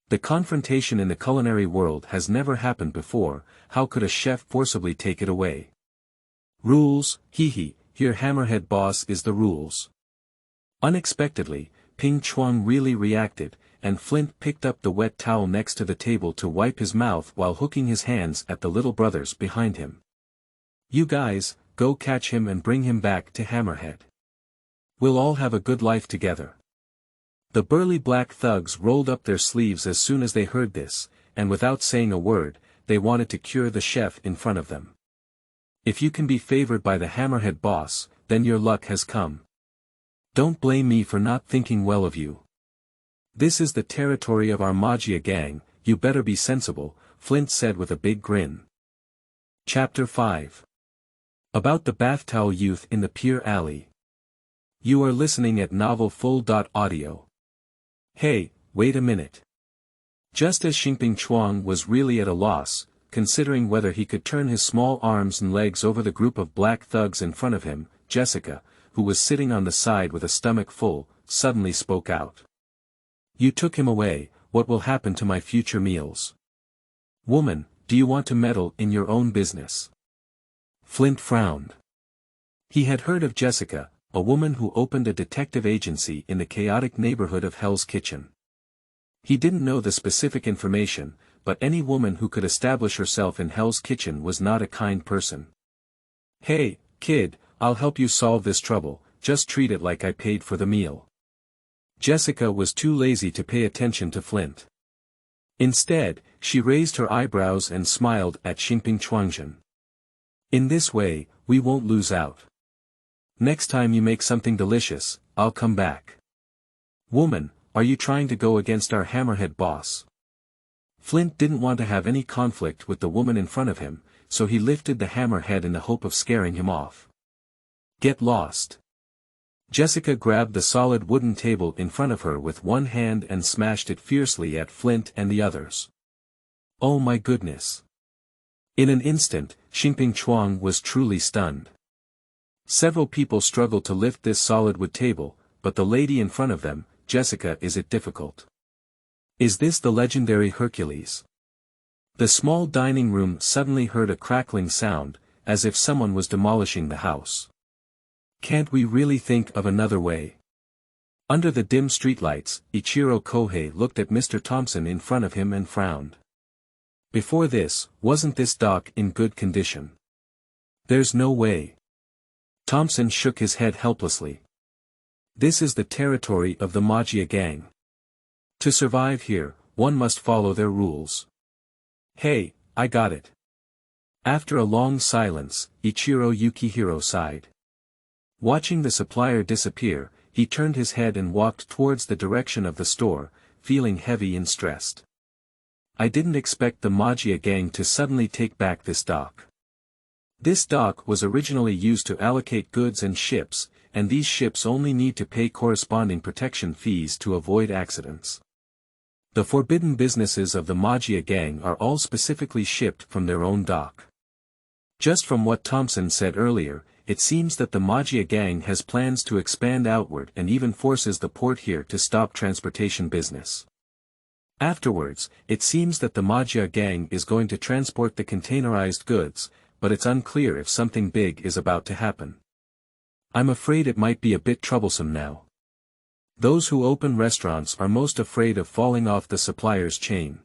The confrontation in the culinary world has never happened before, how could a chef forcibly take it away? Rules, hee, here Hammerhead boss is the rules. Unexpectedly, Ping Chuang really reacted, and Flint picked up the wet towel next to the table to wipe his mouth while hooking his hands at the little brothers behind him. You guys, go catch him and bring him back to Hammerhead. We'll all have a good life together. The burly black thugs rolled up their sleeves as soon as they heard this, and without saying a word, they wanted to cure the chef in front of them. If you can be favored by the Hammerhead boss, then your luck has come. Don't blame me for not thinking well of you. This is the territory of our Magia gang, you better be sensible, Flint said with a big grin. Chapter 5. About the Bathtowel youth in the Pier alley. You are listening at novelfull.audio. Hey, wait a minute. Just as Xingping Chuang was really at a loss, considering whether he could turn his small arms and legs over the group of black thugs in front of him, Jessica, who was sitting on the side with a stomach full, suddenly spoke out. You took him away, what will happen to my future meals? Woman, do you want to meddle in your own business? Flint frowned. He had heard of Jessica, a woman who opened a detective agency in the chaotic neighborhood of Hell's Kitchen. He didn't know the specific information, but any woman who could establish herself in Hell's Kitchen was not a kind person. Hey, kid, I'll help you solve this trouble, just treat it like I paid for the meal. Jessica was too lazy to pay attention to Flint. Instead, she raised her eyebrows and smiled at Xingping Chuangjin. In this way, we won't lose out. Next time you make something delicious, I'll come back. Woman, are you trying to go against our Hammerhead boss? Flint didn't want to have any conflict with the woman in front of him, so he lifted the hammerhead in the hope of scaring him off. Get lost. Jessica grabbed the solid wooden table in front of her with one hand and smashed it fiercely at Flint and the others. Oh my goodness. In an instant, Xingping Chuang was truly stunned. Several people struggled to lift this solid wood table, but the lady in front of them, Jessica, is it difficult? Is this the legendary Hercules? The small dining room suddenly heard a crackling sound, as if someone was demolishing the house. Can't we really think of another way? Under the dim streetlights, Ichiro Kohei looked at Mr. Thompson in front of him and frowned. Before this, wasn't this dock in good condition? There's no way. Thompson shook his head helplessly. This is the territory of the Magia gang. To survive here, one must follow their rules. Hey, I got it. After a long silence, Ichiro Yukihiro sighed. Watching the supplier disappear, he turned his head and walked towards the direction of the store, feeling heavy and stressed. I didn't expect the Magia gang to suddenly take back this dock. This dock was originally used to allocate goods and ships, and these ships only need to pay corresponding protection fees to avoid accidents. The forbidden businesses of the Magia gang are all specifically shipped from their own dock. Just from what Thompson said earlier, it seems that the Magia gang has plans to expand outward and even forces the port here to stop transportation business. Afterwards, it seems that the Magia gang is going to transport the containerized goods, but it's unclear if something big is about to happen. I'm afraid it might be a bit troublesome now. Those who open restaurants are most afraid of falling off the supplier's chain.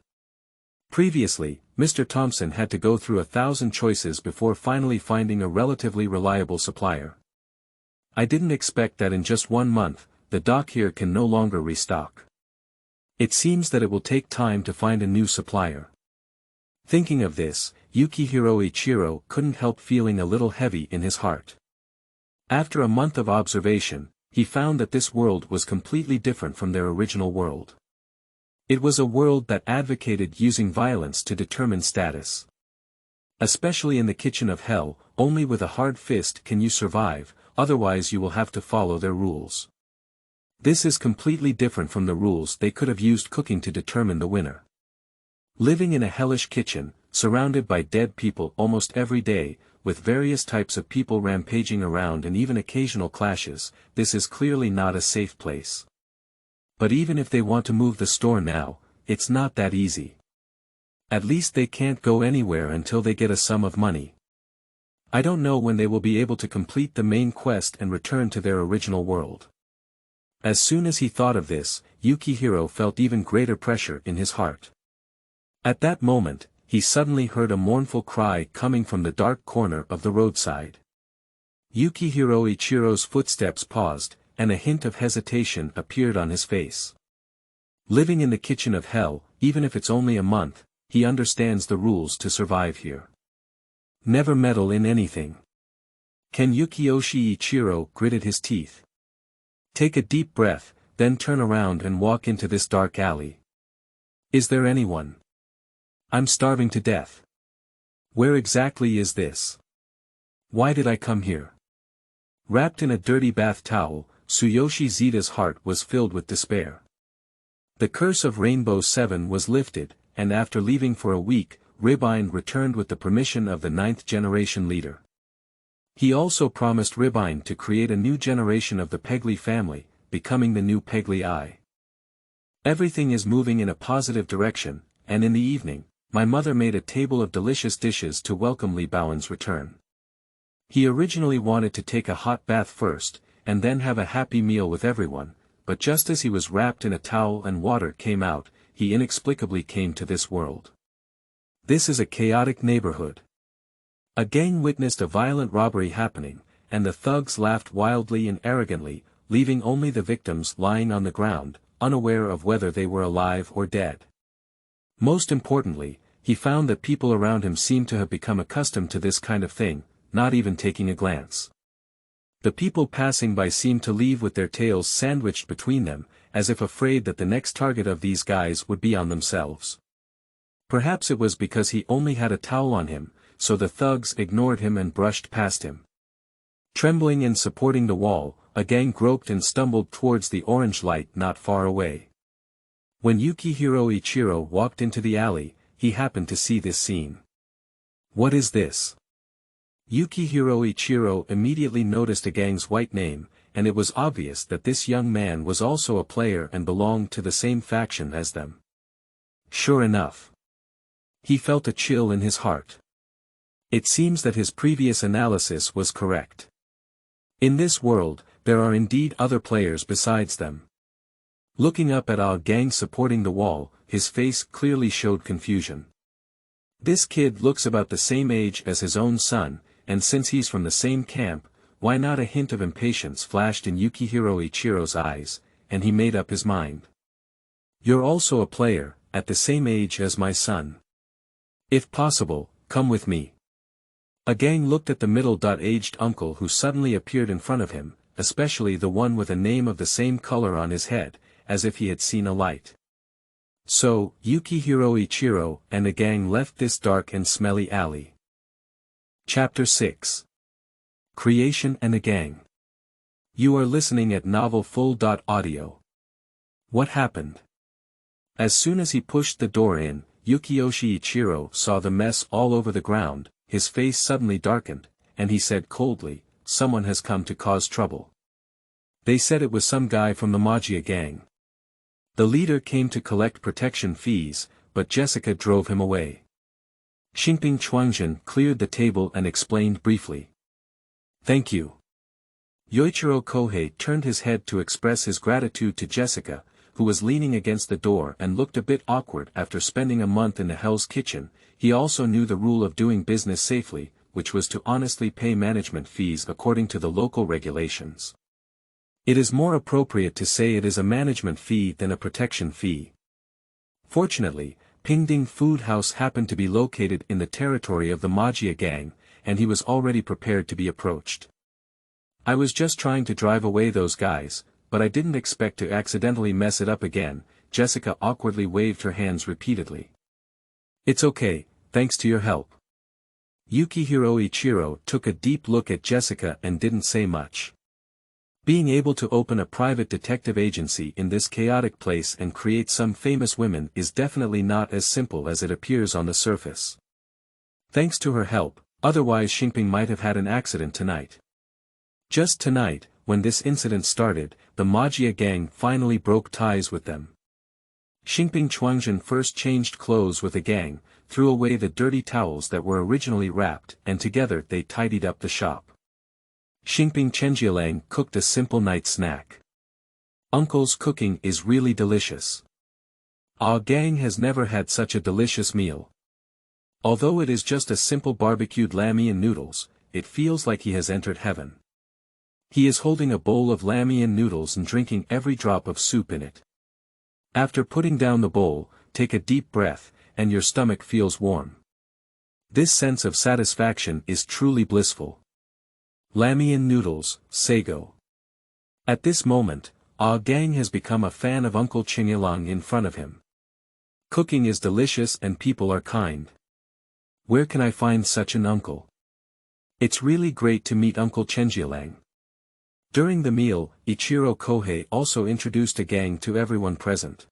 Previously, Mr. Thompson had to go through 1,000 choices before finally finding a relatively reliable supplier. I didn't expect that in just 1 month, the dock here can no longer restock. It seems that it will take time to find a new supplier. Thinking of this, Yukihiro Ichiro couldn't help feeling a little heavy in his heart. After a month of observation, he found that this world was completely different from their original world. It was a world that advocated using violence to determine status. Especially in the kitchen of hell, only with a hard fist can you survive, otherwise you will have to follow their rules. This is completely different from the rules they could have used cooking to determine the winner. Living in a hellish kitchen, surrounded by dead people almost every day, with various types of people rampaging around and even occasional clashes, this is clearly not a safe place. But even if they want to move the store now, it's not that easy. At least they can't go anywhere until they get a sum of money. I don't know when they will be able to complete the main quest and return to their original world. As soon as he thought of this, Yukihiro felt even greater pressure in his heart. At that moment, he suddenly heard a mournful cry coming from the dark corner of the roadside. Yukihiro Ichiro's footsteps paused, and a hint of hesitation appeared on his face. Living in the kitchen of hell, even if it's only a month, he understands the rules to survive here. Never meddle in anything. Ken Yukiyoshi Ichiro gritted his teeth. Take a deep breath, then turn around and walk into this dark alley. Is there anyone? I'm starving to death. Where exactly is this? Why did I come here? Wrapped in a dirty bath towel, Tsuyoshi Zeta's heart was filled with despair. The curse of Rainbow 7 was lifted, and after leaving for a week, Ribine returned with the permission of the 9th generation leader. He also promised Ribine to create a new generation of the Peglet family, becoming the new Peglet I. Everything is moving in a positive direction, and in the evening, my mother made a table of delicious dishes to welcome Li Baoen's return. He originally wanted to take a hot bath first, and then have a happy meal with everyone, but just as he was wrapped in a towel and water came out, he inexplicably came to this world. This is a chaotic neighborhood. A gang witnessed a violent robbery happening, and the thugs laughed wildly and arrogantly, leaving only the victims lying on the ground, unaware of whether they were alive or dead. Most importantly, he found that people around him seemed to have become accustomed to this kind of thing, not even taking a glance. The people passing by seemed to leave with their tails sandwiched between them, as if afraid that the next target of these guys would be on themselves. Perhaps it was because he only had a towel on him, so the thugs ignored him and brushed past him. Trembling and supporting the wall, Agang groped and stumbled towards the orange light not far away. When Yukihiro Ichiro walked into the alley, he happened to see this scene. What is this? Yukihiro Ichiro immediately noticed Agang's white name, and it was obvious that this young man was also a player and belonged to the same faction as them. Sure enough. He felt a chill in his heart. It seems that his previous analysis was correct. In this world, there are indeed other players besides them. Looking up at Agang supporting the wall, his face clearly showed confusion. This kid looks about the same age as his own son, and since he's from the same camp, why not? A hint of impatience flashed in Yukihiro Ichiro's eyes, and he made up his mind. You're also a player, at the same age as my son. If possible, come with me. Agang looked at the middle-aged uncle who suddenly appeared in front of him, especially the one with a name of the same color on his head, as if he had seen a light. So, Yukihiro Ichiro and Agang left this dark and smelly alley. Chapter 6. Creation and Agang. You are listening at novelfull.audio. What happened? As soon as he pushed the door in, Yukiyoshi Ichiro saw the mess all over the ground, his face suddenly darkened, and he said coldly, "Someone has come to cause trouble." They said it was some guy from the Magia gang. The leader came to collect protection fees, but Jessica drove him away. Xingping Chuangjin cleared the table and explained briefly. Thank you. Yoichiro Kohei turned his head to express his gratitude to Jessica, who was leaning against the door and looked a bit awkward after spending a month in the Hell's Kitchen. He also knew the rule of doing business safely, which was to honestly pay management fees according to the local regulations. It is more appropriate to say it is a management fee than a protection fee. Fortunately, Xingping Food House happened to be located in the territory of the Magia gang, and he was already prepared to be approached. I was just trying to drive away those guys, but I didn't expect to accidentally mess it up again. Jessica awkwardly waved her hands repeatedly. It's okay, thanks to your help. Yukihiro Ichiro took a deep look at Jessica and didn't say much. Being able to open a private detective agency in this chaotic place and create some famous women is definitely not as simple as it appears on the surface. Thanks to her help, otherwise Xingping might have had an accident tonight. Just tonight, when this incident started, the Magia gang finally broke ties with them. Xingping Chuangjin first changed clothes with Agang, threw away the dirty towels that were originally wrapped, and together they tidied up the shop. Xingping Chenjialang cooked a simple night snack. Uncle's cooking is really delicious. Agang has never had such a delicious meal. Although it is just a simple barbecued lamb and noodles, it feels like he has entered heaven. He is holding a bowl of lamb and noodles and drinking every drop of soup in it. After putting down the bowl, take a deep breath, and your stomach feels warm. This sense of satisfaction is truly blissful. Lamb and noodles, Sago. At this moment, Agang has become a fan of Uncle Chenjialang in front of him. Cooking is delicious and people are kind. Where can I find such an uncle? It's really great to meet Uncle Chenjialang. During the meal, Ichiro Kohei also introduced Agang to everyone present.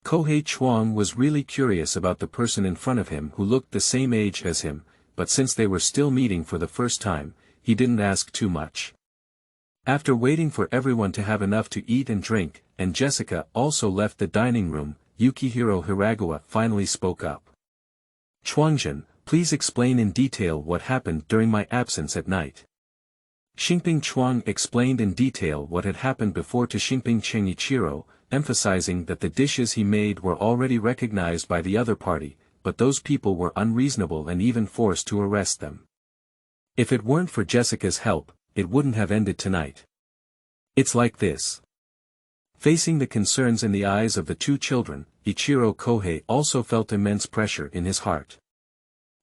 Kohei Chuang was really curious about the person in front of him who looked the same age as him, but since they were still meeting for the first time, he didn't ask too much. After waiting for everyone to have enough to eat and drink, and Jessica also left the dining room, Yukihiro Hiragawa finally spoke up. Chuangjin, please explain in detail what happened during my absence at night. Xingping Chuang explained in detail what had happened before to Xingping Ichiro, emphasizing that the dishes he made were already recognized by the other party, but those people were unreasonable and even forced to arrest them. If it weren't for Jessica's help, it wouldn't have ended tonight. It's like this. Facing the concerns in the eyes of the two children, Ichiro Kohei also felt immense pressure in his heart.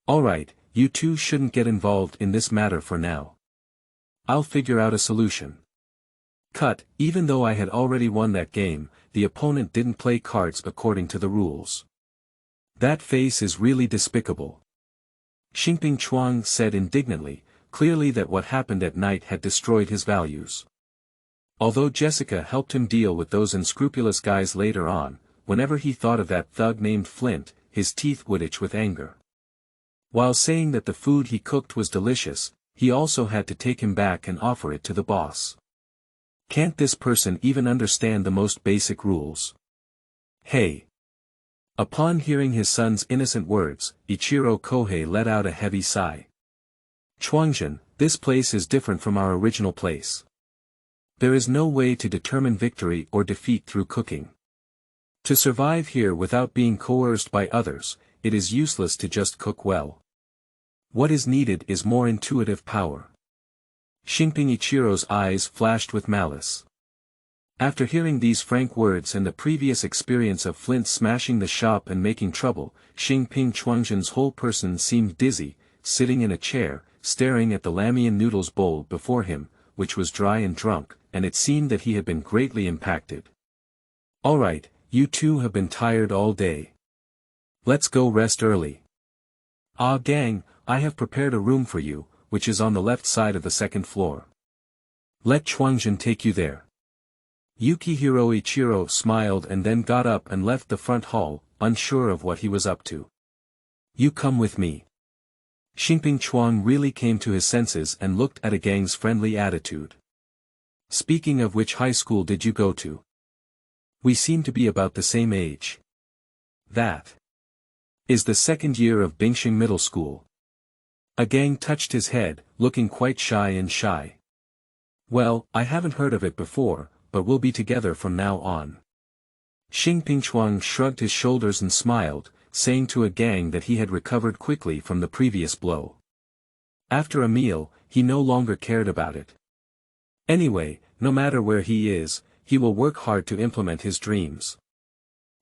Alright, you two shouldn't get involved in this matter for now. I'll figure out a solution. Cut. Even though I had already won that game, the opponent didn't play cards according to the rules. That face is really despicable. Xingping Chuang said indignantly, clearly that what happened at night had destroyed his values. Although Jessica helped him deal with those unscrupulous guys later on, whenever he thought of that thug named Flint, his teeth would itch with anger. While saying that the food he cooked was delicious, he also had to take him back and offer it to the boss. Can't this person even understand the most basic rules? Hey! Upon hearing his son's innocent words, Ichiro Kohei let out a heavy sigh. Chuangjin, this place is different from our original place. There is no way to determine victory or defeat through cooking. To survive here without being coerced by others, it is useless to just cook well. What is needed is more intuitive power. Xingping Ichiro's eyes flashed with malice. After hearing these frank words and the previous experience of Flint smashing the shop and making trouble, Xingping Chuangjin's whole person seemed dizzy, sitting in a chair, staring at the lamb noodles bowl before him, which was dry and drunk, and it seemed that he had been greatly impacted. Alright, you two have been tired all day. Let's go rest early. Gang, I have prepared a room for you, which is on the left side of the second floor. Let Chuangjin take you there. Yukihiro Ichiro smiled and then got up and left the front hall, unsure of what he was up to. You come with me. Xingping Chuang really came to his senses and looked at Agang's friendly attitude. Speaking of which high school did you go to? We seem to be about the same age. That is the second year of Bingxing Middle School. Agang touched his head, looking quite shy. Well, I haven't heard of it before, but we'll be together from now on. Xingping shrugged his shoulders and smiled, saying to Agang that he had recovered quickly from the previous blow. After a meal, he no longer cared about it. Anyway, no matter where he is, he will work hard to implement his dreams.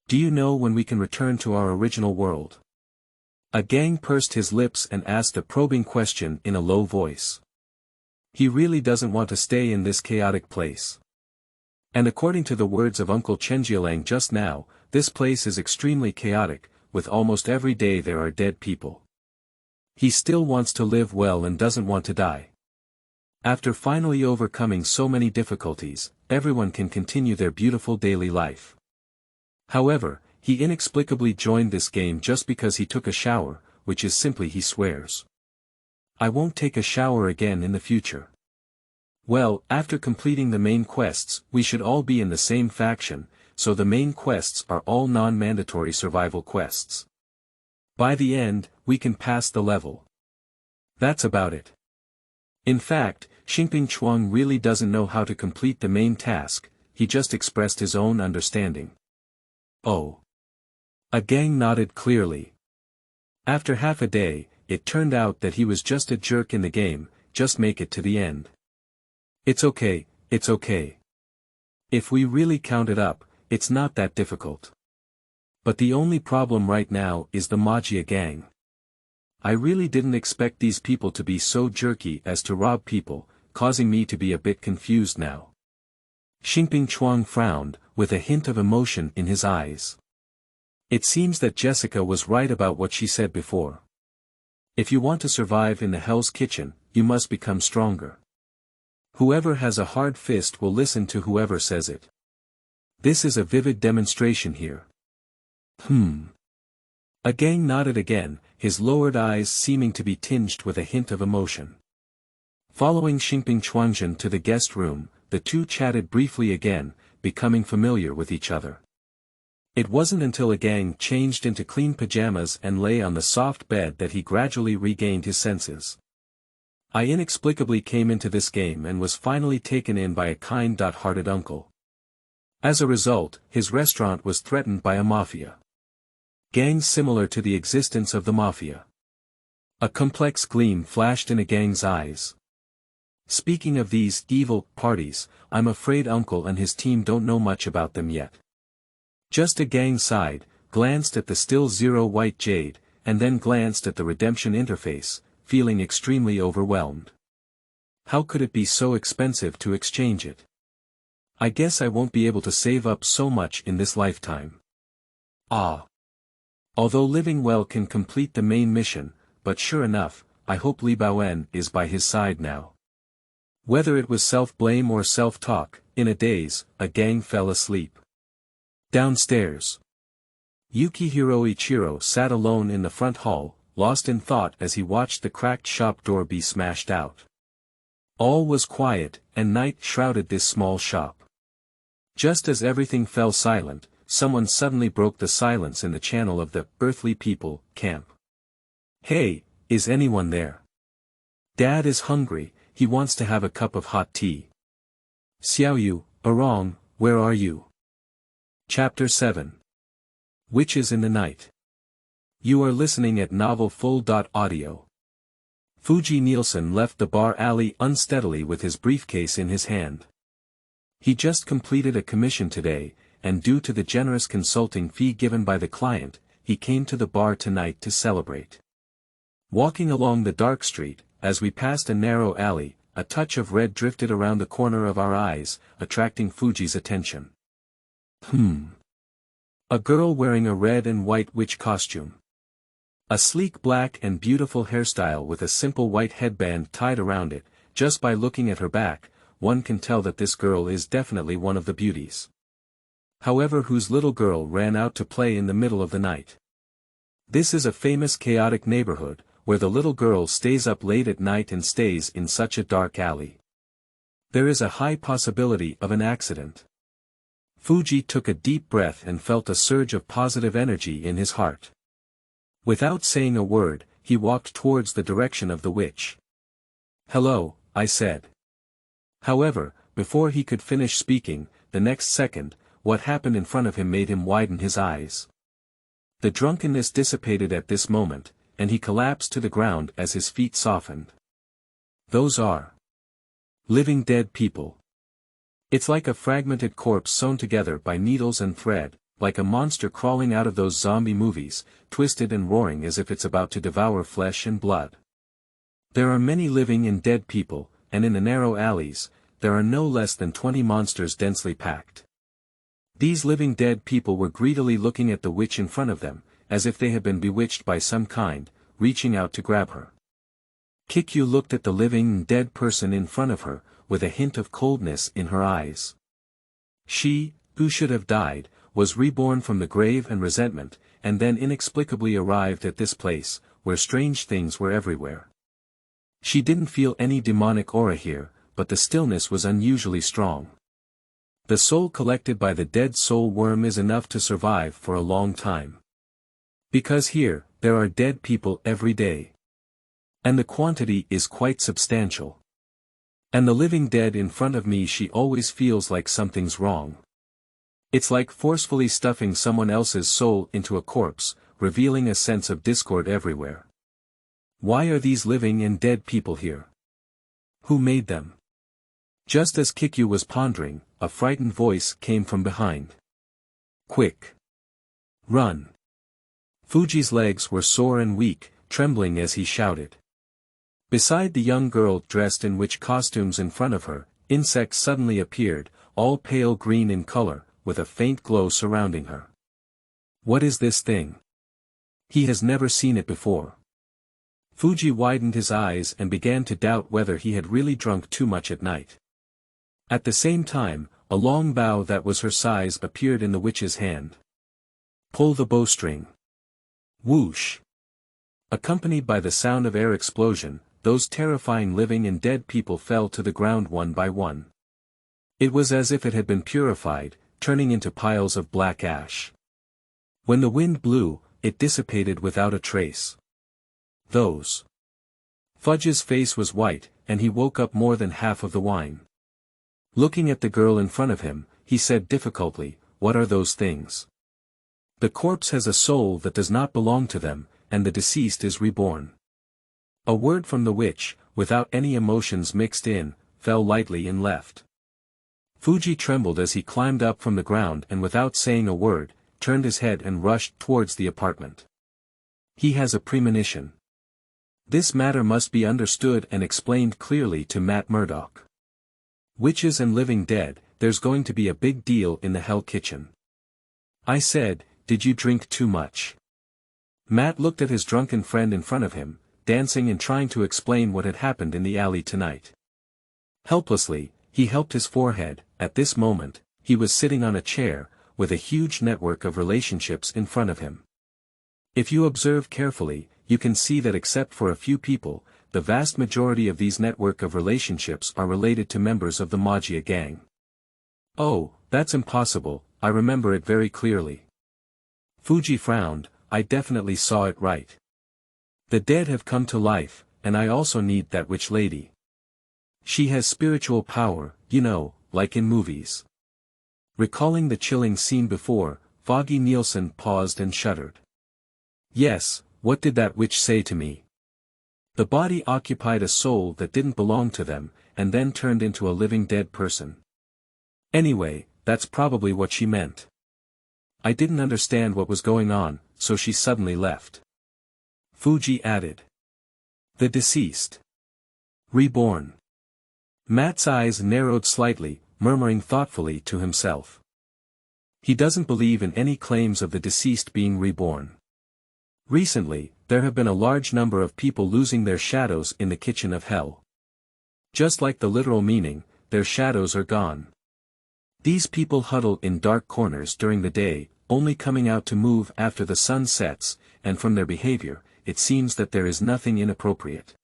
Do you know when we can return to our original world? Agang pursed his lips and asked a probing question in a low voice. He really doesn't want to stay in this chaotic place. And according to the words of Uncle Chenjialang just now, this place is extremely chaotic, with almost every day there are dead people. He still wants to live well and doesn't want to die. After finally overcoming so many difficulties, everyone can continue their beautiful daily life. However, he inexplicably joined this game just because he took a shower, which is simply he swears. I won't take a shower again in the future. Well, after completing the main quests, we should all be in the same faction, so the main quests are all non-mandatory survival quests. By the end, we can pass the level. That's about it. In fact, Xingping really doesn't know how to complete the main task, he just expressed his own understanding. Oh. Agang nodded clearly. After half a day, it turned out that he was just a jerk in the game, just make it to the end. It's okay. If we really count it up, it's not that difficult. But the only problem right now is the Magia gang. I really didn't expect these people to be so jerky as to rob people, causing me to be a bit confused now. Xingping frowned, with a hint of emotion in his eyes. It seems that Jessica was right about what she said before. If you want to survive in the Hell's Kitchen, you must become stronger. Whoever has a hard fist will listen to whoever says it. This is a vivid demonstration here. Agang nodded again, his lowered eyes seeming to be tinged with a hint of emotion. Following Xingping to the guest room, the two chatted briefly again, becoming familiar with each other. It wasn't until Agang changed into clean pajamas and lay on the soft bed that he gradually regained his senses. I inexplicably came into this game and was finally taken in by a kind-hearted uncle. As a result, his restaurant was threatened by a mafia. Gangs similar to the existence of the mafia. A complex gleam flashed in Agang's eyes. Speaking of these evil parties, I'm afraid Uncle and his team don't know much about them yet. Just Agang sighed, glanced at the still zero white jade, and then glanced at the redemption interface, feeling extremely overwhelmed. How could it be so expensive to exchange it? I guess I won't be able to save up so much in this lifetime. Although living well can complete the main mission, but sure enough, I hope Li Baoen is by his side now. Whether it was self-blame or self-talk, in a daze, Agang fell asleep. Downstairs. Yukihiro Ichiro sat alone in the front hall, lost in thought as he watched the cracked shop door be smashed out. All was quiet, and night shrouded this small shop. Just as everything fell silent, someone suddenly broke the silence in the channel of the earthly people camp. Hey, is anyone there? Dad is hungry, he wants to have a cup of hot tea. Xiaoyu, Arong, where are you? Chapter 7. Witches in the Night. You are listening at novelfull.audio. Fuji Nielsen left the bar alley unsteadily with his briefcase in his hand. He just completed a commission today, and due to the generous consulting fee given by the client, he came to the bar tonight to celebrate. Walking along the dark street, as we passed a narrow alley, a touch of red drifted around the corner of our eyes, attracting Fuji's attention. A girl wearing a red and white witch costume. A sleek black and beautiful hairstyle with a simple white headband tied around it. Just by looking at her back, one can tell that this girl is definitely one of the beauties. However, whose little girl ran out to play in the middle of the night. This is a famous chaotic neighborhood, where the little girl stays up late at night and stays in such a dark alley. There is a high possibility of an accident. Fuji took a deep breath and felt a surge of positive energy in his heart. Without saying a word, he walked towards the direction of the witch. "Hello," I said. However, before he could finish speaking, the next second, what happened in front of him made him widen his eyes. The drunkenness dissipated at this moment, and he collapsed to the ground as his feet softened. Those are living dead people. It's like a fragmented corpse sewn together by needles and thread, like a monster crawling out of those zombie movies, twisted and roaring as if it's about to devour flesh and blood. There are many living and dead people, and in the narrow alleys, there are no less than 20 monsters densely packed. These living dead people were greedily looking at the witch in front of them, as if they had been bewitched by some kind, reaching out to grab her. Kikyu looked at the living and dead person in front of her, with a hint of coldness in her eyes. She, who should have died, was reborn from the grave and resentment, and then inexplicably arrived at this place, where strange things were everywhere. She didn't feel any demonic aura here, but the stillness was unusually strong. The soul collected by the dead soul worm is enough to survive for a long time. Because here, there are dead people every day. And the quantity is quite substantial. And the living dead in front of me, she always feels like something's wrong. It's like forcefully stuffing someone else's soul into a corpse, revealing a sense of discord everywhere. Why are these living and dead people here? Who made them? Just as Kikyu was pondering, a frightened voice came from behind. Quick! Run! Fuji's legs were sore and weak, trembling as he shouted. Beside the young girl dressed in witch costumes in front of her, insects suddenly appeared, all pale green in color, with a faint glow surrounding her. What is this thing? He has never seen it before. Fuji widened his eyes and began to doubt whether he had really drunk too much at night. At the same time, a long bow that was her size appeared in the witch's hand. Pull the bowstring. Whoosh! Accompanied by the sound of air explosion, those terrifying living and dead people fell to the ground one by one. It was as if it had been purified, turning into piles of black ash. When the wind blew, it dissipated without a trace. Those. Fudge's face was white, and he woke up more than half of the wine. Looking at the girl in front of him, he said difficultly, "What are those things?" The corpse has a soul that does not belong to them, and the deceased is reborn. A word from the witch, without any emotions mixed in, fell lightly and left. Fuji trembled as he climbed up from the ground and without saying a word, turned his head and rushed towards the apartment. He has a premonition. This matter must be understood and explained clearly to Matt Murdock. Witches and living dead, there's going to be a big deal in the hell kitchen. I said, "Did you drink too much?" Matt looked at his drunken friend in front of him, dancing and trying to explain what had happened in the alley tonight. Helplessly, he helped his forehead. At this moment, he was sitting on a chair, with a huge network of relationships in front of him. If you observe carefully, you can see that except for a few people, the vast majority of these network of relationships are related to members of the Magia gang. Oh, that's impossible, I remember it very clearly. Fuji frowned, I definitely saw it right. The dead have come to life, and I also need that witch lady. She has spiritual power, you know, like in movies. Recalling the chilling scene before, Foggy Nielsen paused and shuddered. Yes, what did that witch say to me? The body occupied a soul that didn't belong to them, and then turned into a living dead person. Anyway, that's probably what she meant. I didn't understand what was going on, so she suddenly left. Fuji added. The deceased. Reborn. Matt's eyes narrowed slightly, murmuring thoughtfully to himself. He doesn't believe in any claims of the deceased being reborn. Recently, there have been a large number of people losing their shadows in the kitchen of hell. Just like the literal meaning, their shadows are gone. These people huddle in dark corners during the day, only coming out to move after the sun sets, and from their behavior, it seems that there is nothing inappropriate.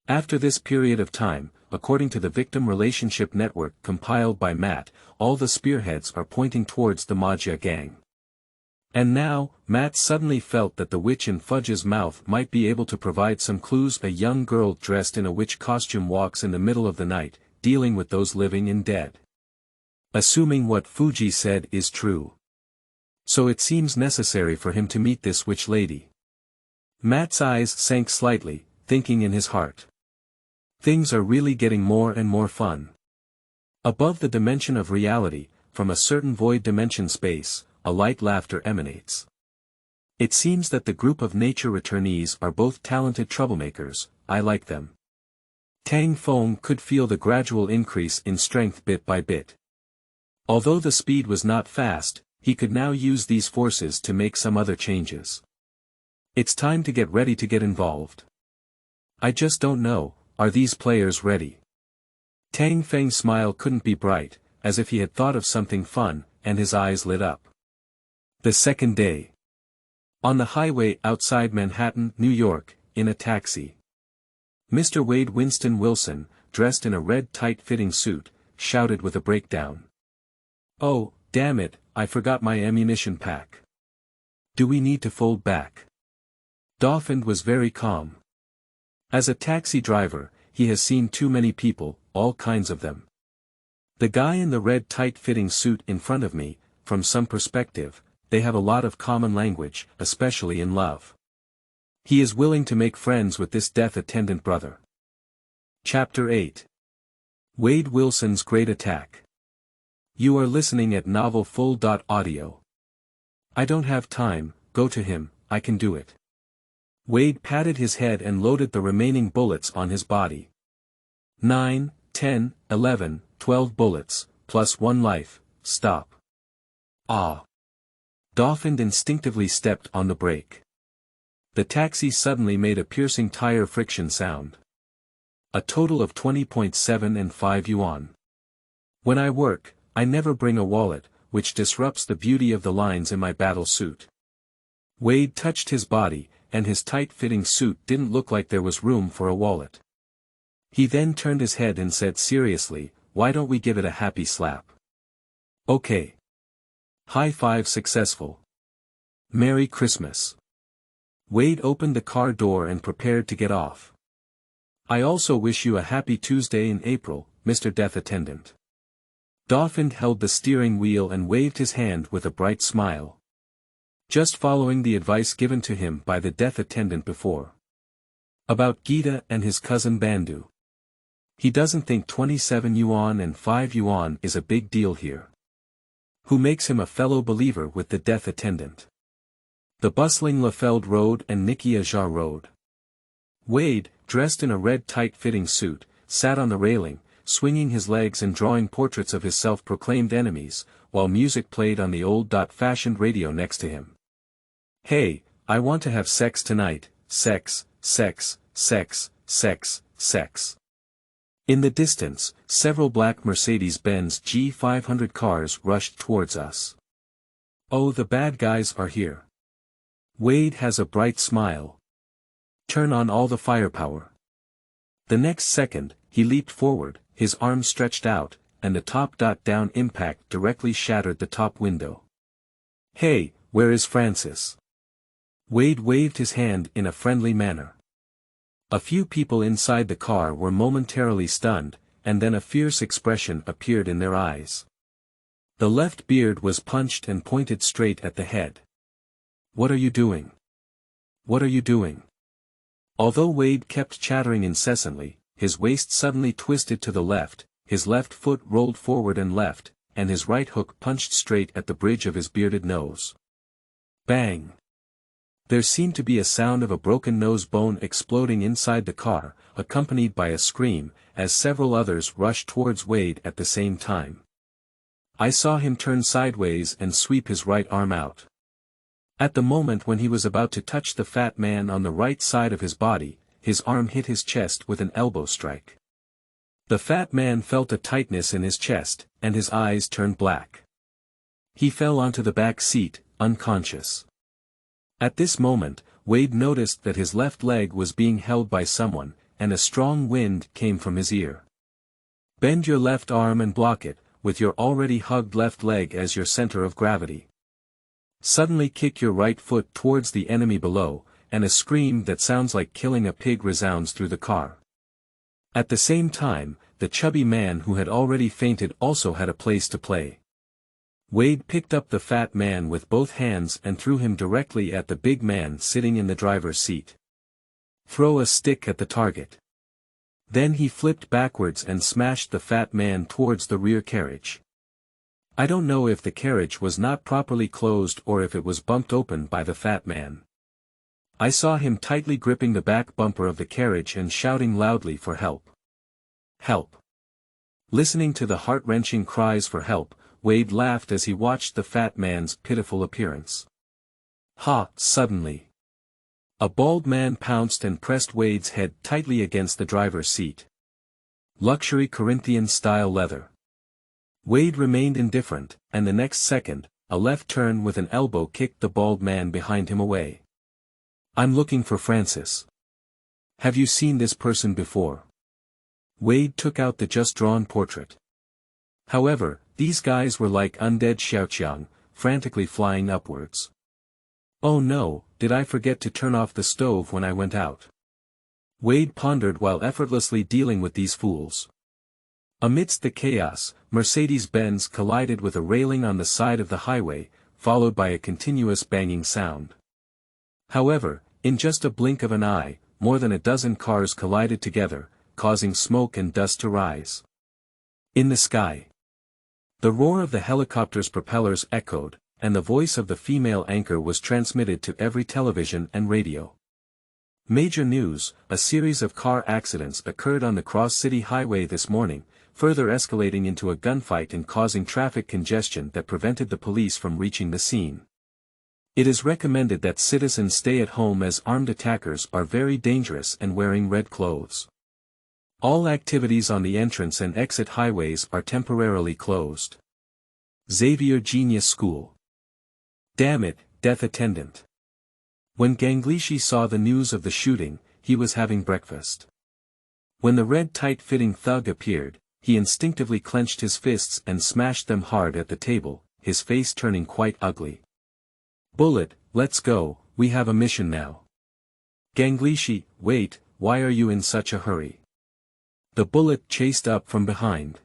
After this period of time, according to the Victim Relationship Network compiled by Matt, all the spearheads are pointing towards the Maggia gang. And now, Matt suddenly felt that the witch in Fudge's mouth might be able to provide some clues. A young girl dressed in a witch costume walks in the middle of the night, dealing with those living and dead. Assuming what Fuji said is true. So it seems necessary for him to meet this witch lady. Matt's eyes sank slightly, thinking in his heart. Things are really getting more and more fun. Above the dimension of reality, from a certain void dimension space, a light laughter emanates. It seems that the group of nature returnees are both talented troublemakers. I like them. Tang Feng could feel the gradual increase in strength bit by bit. Although the speed was not fast, he could now use these forces to make some other changes. It's time to get ready to get involved. I just don't know, are these players ready? Tang Feng's smile couldn't be bright, as if he had thought of something fun, and his eyes lit up. The second day. On the highway outside Manhattan, New York, in a taxi. Mr. Wade Winston Wilson, dressed in a red tight-fitting suit, shouted with a breakdown. "Oh, damn it, I forgot my ammunition pack. Do we need to fold back?" Dauphin was very calm. As a taxi driver, he has seen too many people, all kinds of them. The guy in the red tight-fitting suit in front of me, from some perspective, they have a lot of common language, especially in love. He is willing to make friends with this death attendant brother. Chapter 8. Wade Wilson's Great Attack. You are listening at novelfull.audio. I don't have time, go to him, I can do it. Wade patted his head and loaded the remaining bullets on his body. 9, 10, 11, 12 bullets, plus 1 life, stop. Ah. Dauphin instinctively stepped on the brake. The taxi suddenly made a piercing tire friction sound. A total of 20.7 and 5 yuan. When I work, I never bring a wallet, which disrupts the beauty of the lines in my battle suit. Wade touched his body, and his tight-fitting suit didn't look like there was room for a wallet. He then turned his head and said seriously, "Why don't we give it a happy slap?" Okay. High five successful. Merry Christmas. Wade opened the car door and prepared to get off. I also wish you a happy Tuesday in April, Mr. Death Attendant. Dauphin held the steering wheel and waved his hand with a bright smile. Just following the advice given to him by the death attendant before. About Gita and his cousin Bandu. He doesn't think 27 yuan and 5 yuan is a big deal here. Who makes him a fellow believer with the death attendant? The bustling Lefeld Road and Nikia Jha Road. Wade, dressed in a red tight-fitting suit, sat on the railing, swinging his legs and drawing portraits of his self-proclaimed enemies, while music played on the old-fashioned radio next to him. Hey, I want to have sex tonight, sex, sex, sex, sex, sex. In the distance, several black Mercedes-Benz G500 cars rushed towards us. Oh, the bad guys are here. Wade has a bright smile. Turn on all the firepower. The next second, he leaped forward, his arms stretched out, and the top-down impact directly shattered the top window. Hey, where is Francis? Wade waved his hand in a friendly manner. A few people inside the car were momentarily stunned, and then a fierce expression appeared in their eyes. The left beard was punched and pointed straight at the head. What are you doing? What are you doing? Although Wade kept chattering incessantly, his waist suddenly twisted to the left, his left foot rolled forward and left, and his right hook punched straight at the bridge of his bearded nose. Bang! There seemed to be a sound of a broken nose bone exploding inside the car, accompanied by a scream, as several others rushed towards Wade at the same time. I saw him turn sideways and sweep his right arm out. At the moment when he was about to touch the fat man on the right side of his body, his arm hit his chest with an elbow strike. The fat man felt a tightness in his chest, and his eyes turned black. He fell onto the back seat, unconscious. At this moment, Wade noticed that his left leg was being held by someone, and a strong wind came from his ear. Bend your left arm and block it, with your already hugged left leg as your center of gravity. Suddenly kick your right foot towards the enemy below, and a scream that sounds like killing a pig resounds through the car. At the same time, the chubby man who had already fainted also had a place to play. Wade picked up the fat man with both hands and threw him directly at the big man sitting in the driver's seat. Throw a stick at the target. Then he flipped backwards and smashed the fat man towards the rear carriage. I don't know if the carriage was not properly closed or if it was bumped open by the fat man. I saw him tightly gripping the back bumper of the carriage and shouting loudly for help. Help! Listening to the heart-wrenching cries for help, Wade laughed as he watched the fat man's pitiful appearance. Ha! Suddenly, a bald man pounced and pressed Wade's head tightly against the driver's seat. Luxury Corinthian-style leather. Wade remained indifferent, and the next second, a left turn with an elbow kicked the bald man behind him away. I'm looking for Francis. Have you seen this person before? Wade took out the just-drawn portrait. However, these guys were like undead xiaoqiang, frantically flying upwards. Oh no, did I forget to turn off the stove when I went out? Wade pondered while effortlessly dealing with these fools. Amidst the chaos, Mercedes-Benz collided with a railing on the side of the highway, followed by a continuous banging sound. However, in just a blink of an eye, more than a dozen cars collided together, causing smoke and dust to rise. In the sky, the roar of the helicopter's propellers echoed, and the voice of the female anchor was transmitted to every television and radio. Major news: a series of car accidents occurred on the Cross-City Highway this morning, further escalating into a gunfight and causing traffic congestion that prevented the police from reaching the scene. It is recommended that citizens stay at home as armed attackers are very dangerous and wearing red clothes. All activities on the entrance and exit highways are temporarily closed. Xavier Genius School. Damn it, death attendant. When Ganglishi saw the news of the shooting, he was having breakfast. When the red tight-fitting thug appeared, he instinctively clenched his fists and smashed them hard at the table, his face turning quite ugly. Bullet, let's go, we have a mission now. Ganglishi, wait, why are you in such a hurry? The Bullet chased up from behind.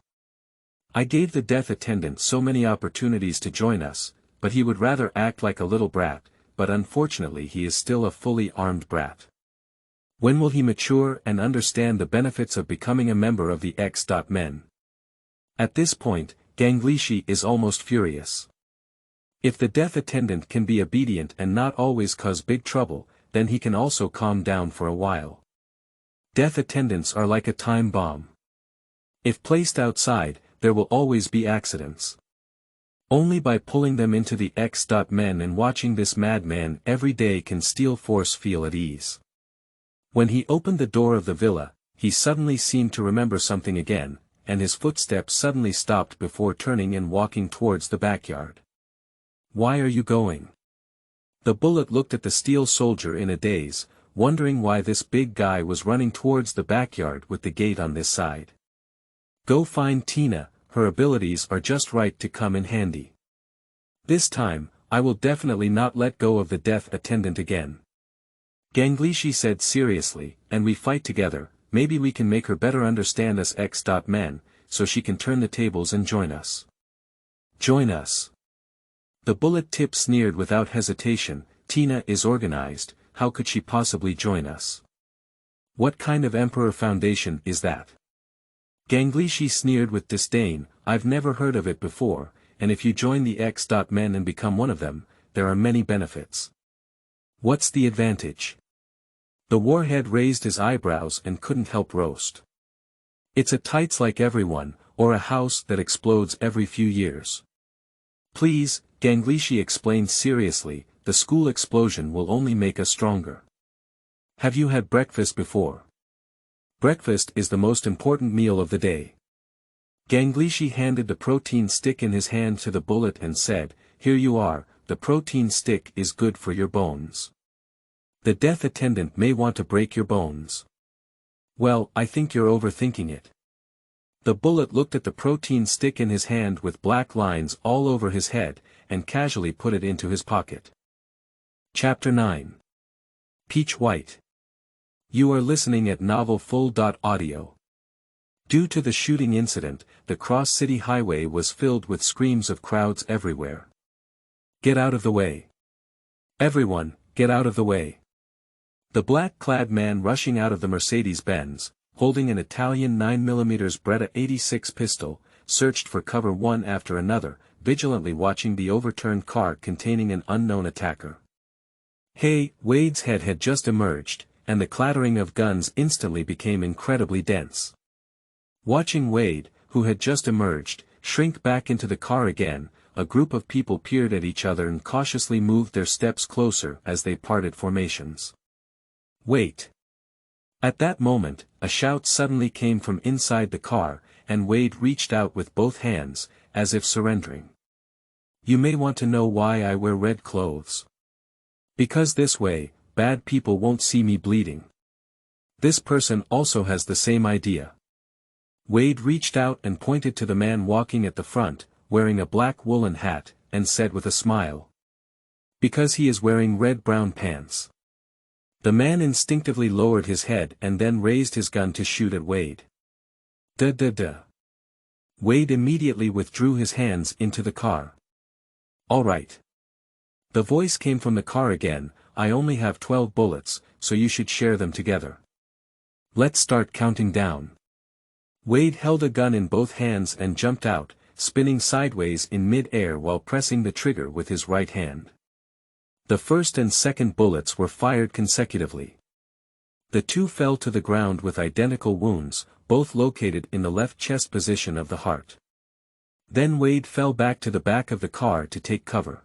I gave the death attendant so many opportunities to join us, but he would rather act like a little brat, but unfortunately he is still a fully armed brat. When will he mature and understand the benefits of becoming a member of the X.Men? At this point, Ganglishi is almost furious. If the death attendant can be obedient and not always cause big trouble, then he can also calm down for a while. Death attendants are like a time bomb. If placed outside, there will always be accidents. Only by pulling them into the X.Men and watching this madman every day can Steel Force feel at ease. When he opened the door of the villa, he suddenly seemed to remember something again, and his footsteps suddenly stopped before turning and walking towards the backyard. Why are you going? The Bullet looked at the steel soldier in a daze, wondering why this big guy was running towards the backyard with the gate on this side. Go find Tina, her abilities are just right to come in handy. This time, I will definitely not let go of the death attendant again. Ganglishi said seriously, and we fight together, maybe we can make her better understand us X.Men, so she can turn the tables and join us. Join us. The Bullet tip sneered without hesitation, Tina is organized, how could she possibly join us? What kind of Emperor Foundation is that? Ganglishi sneered with disdain, I've never heard of it before, and if you join the X.Men and become one of them, there are many benefits. What's the advantage? The warhead raised his eyebrows and couldn't help roast. It's a tights like everyone, or a house that explodes every few years. Please, Ganglishi explained seriously, the school explosion will only make us stronger. Have you had breakfast before? Breakfast is the most important meal of the day. Ganglishi handed the protein stick in his hand to the Bullet and said, here you are, the protein stick is good for your bones. The death attendant may want to break your bones. Well, I think you're overthinking it. The bullet looked at the protein stick in his hand with black lines all over his head, and casually put it into his pocket. Chapter 9. Peach White. You are listening at Novel Full.audio. Due to the shooting incident, the cross-city highway was filled with screams of crowds everywhere. Get out of the way. Everyone, get out of the way. The black-clad man rushing out of the Mercedes-Benz, holding an Italian 9mm Beretta 86 pistol, searched for cover one after another, vigilantly watching the overturned car containing an unknown attacker. Hey, Wade's head had just emerged, and the clattering of guns instantly became incredibly dense. Watching Wade, who had just emerged, shrink back into the car again, a group of people peered at each other and cautiously moved their steps closer as they parted formations. Wait. At that moment, a shout suddenly came from inside the car, and Wade reached out with both hands, as if surrendering. You may want to know why I wear red clothes. Because this way, bad people won't see me bleeding. This person also has the same idea. Wade reached out and pointed to the man walking at the front, wearing a black woolen hat, and said with a smile. Because he is wearing red-brown pants. The man instinctively lowered his head and then raised his gun to shoot at Wade. Duh. Wade immediately withdrew his hands into the car. All right. The voice came from the car again, I only have 12 bullets, so you should share them together. Let's start counting down. Wade held a gun in both hands and jumped out, spinning sideways in mid-air while pressing the trigger with his right hand. The first and second bullets were fired consecutively. The two fell to the ground with identical wounds, both located in the left chest position of the heart. Then Wade fell back to the back of the car to take cover.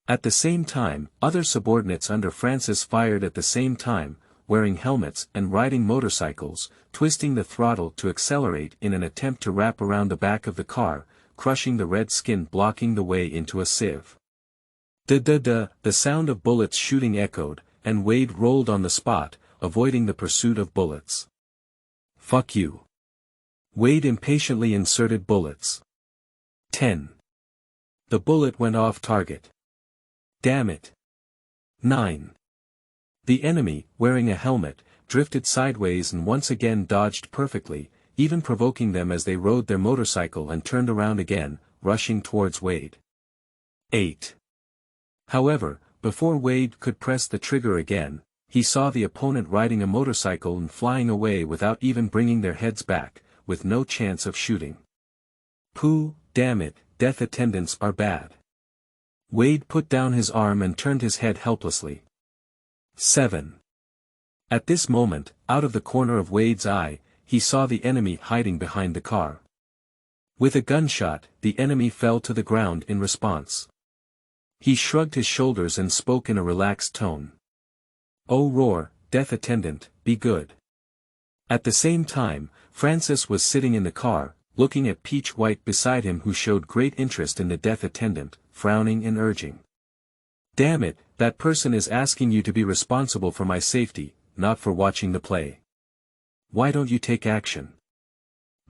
At the same time, other subordinates under Francis fired at the same time, wearing helmets and riding motorcycles, twisting the throttle to accelerate in an attempt to wrap around the back of the car, crushing the red skin blocking the way into a sieve. The sound of bullets shooting echoed, and Wade rolled on the spot, avoiding the pursuit of bullets. Fuck you. Wade impatiently inserted bullets. 10. The bullet went off target. Damn it. 9. The enemy, wearing a helmet, drifted sideways and once again dodged perfectly, even provoking them as they rode their motorcycle and turned around again, rushing towards Wade. 8. However, before Wade could press the trigger again, he saw the opponent riding a motorcycle and flying away without even bringing their heads back, with no chance of shooting. Pooh, damn it, death attendants are bad. Wade put down his arm and turned his head helplessly. 7. At this moment, out of the corner of Wade's eye, he saw the enemy hiding behind the car. With a gunshot, the enemy fell to the ground in response. He shrugged his shoulders and spoke in a relaxed tone. Oh roar, death attendant, be good. At the same time, Francis was sitting in the car, looking at Peach White beside him who showed great interest in the death attendant, frowning and urging. Damn it, that person is asking you to be responsible for my safety, not for watching the play. Why don't you take action?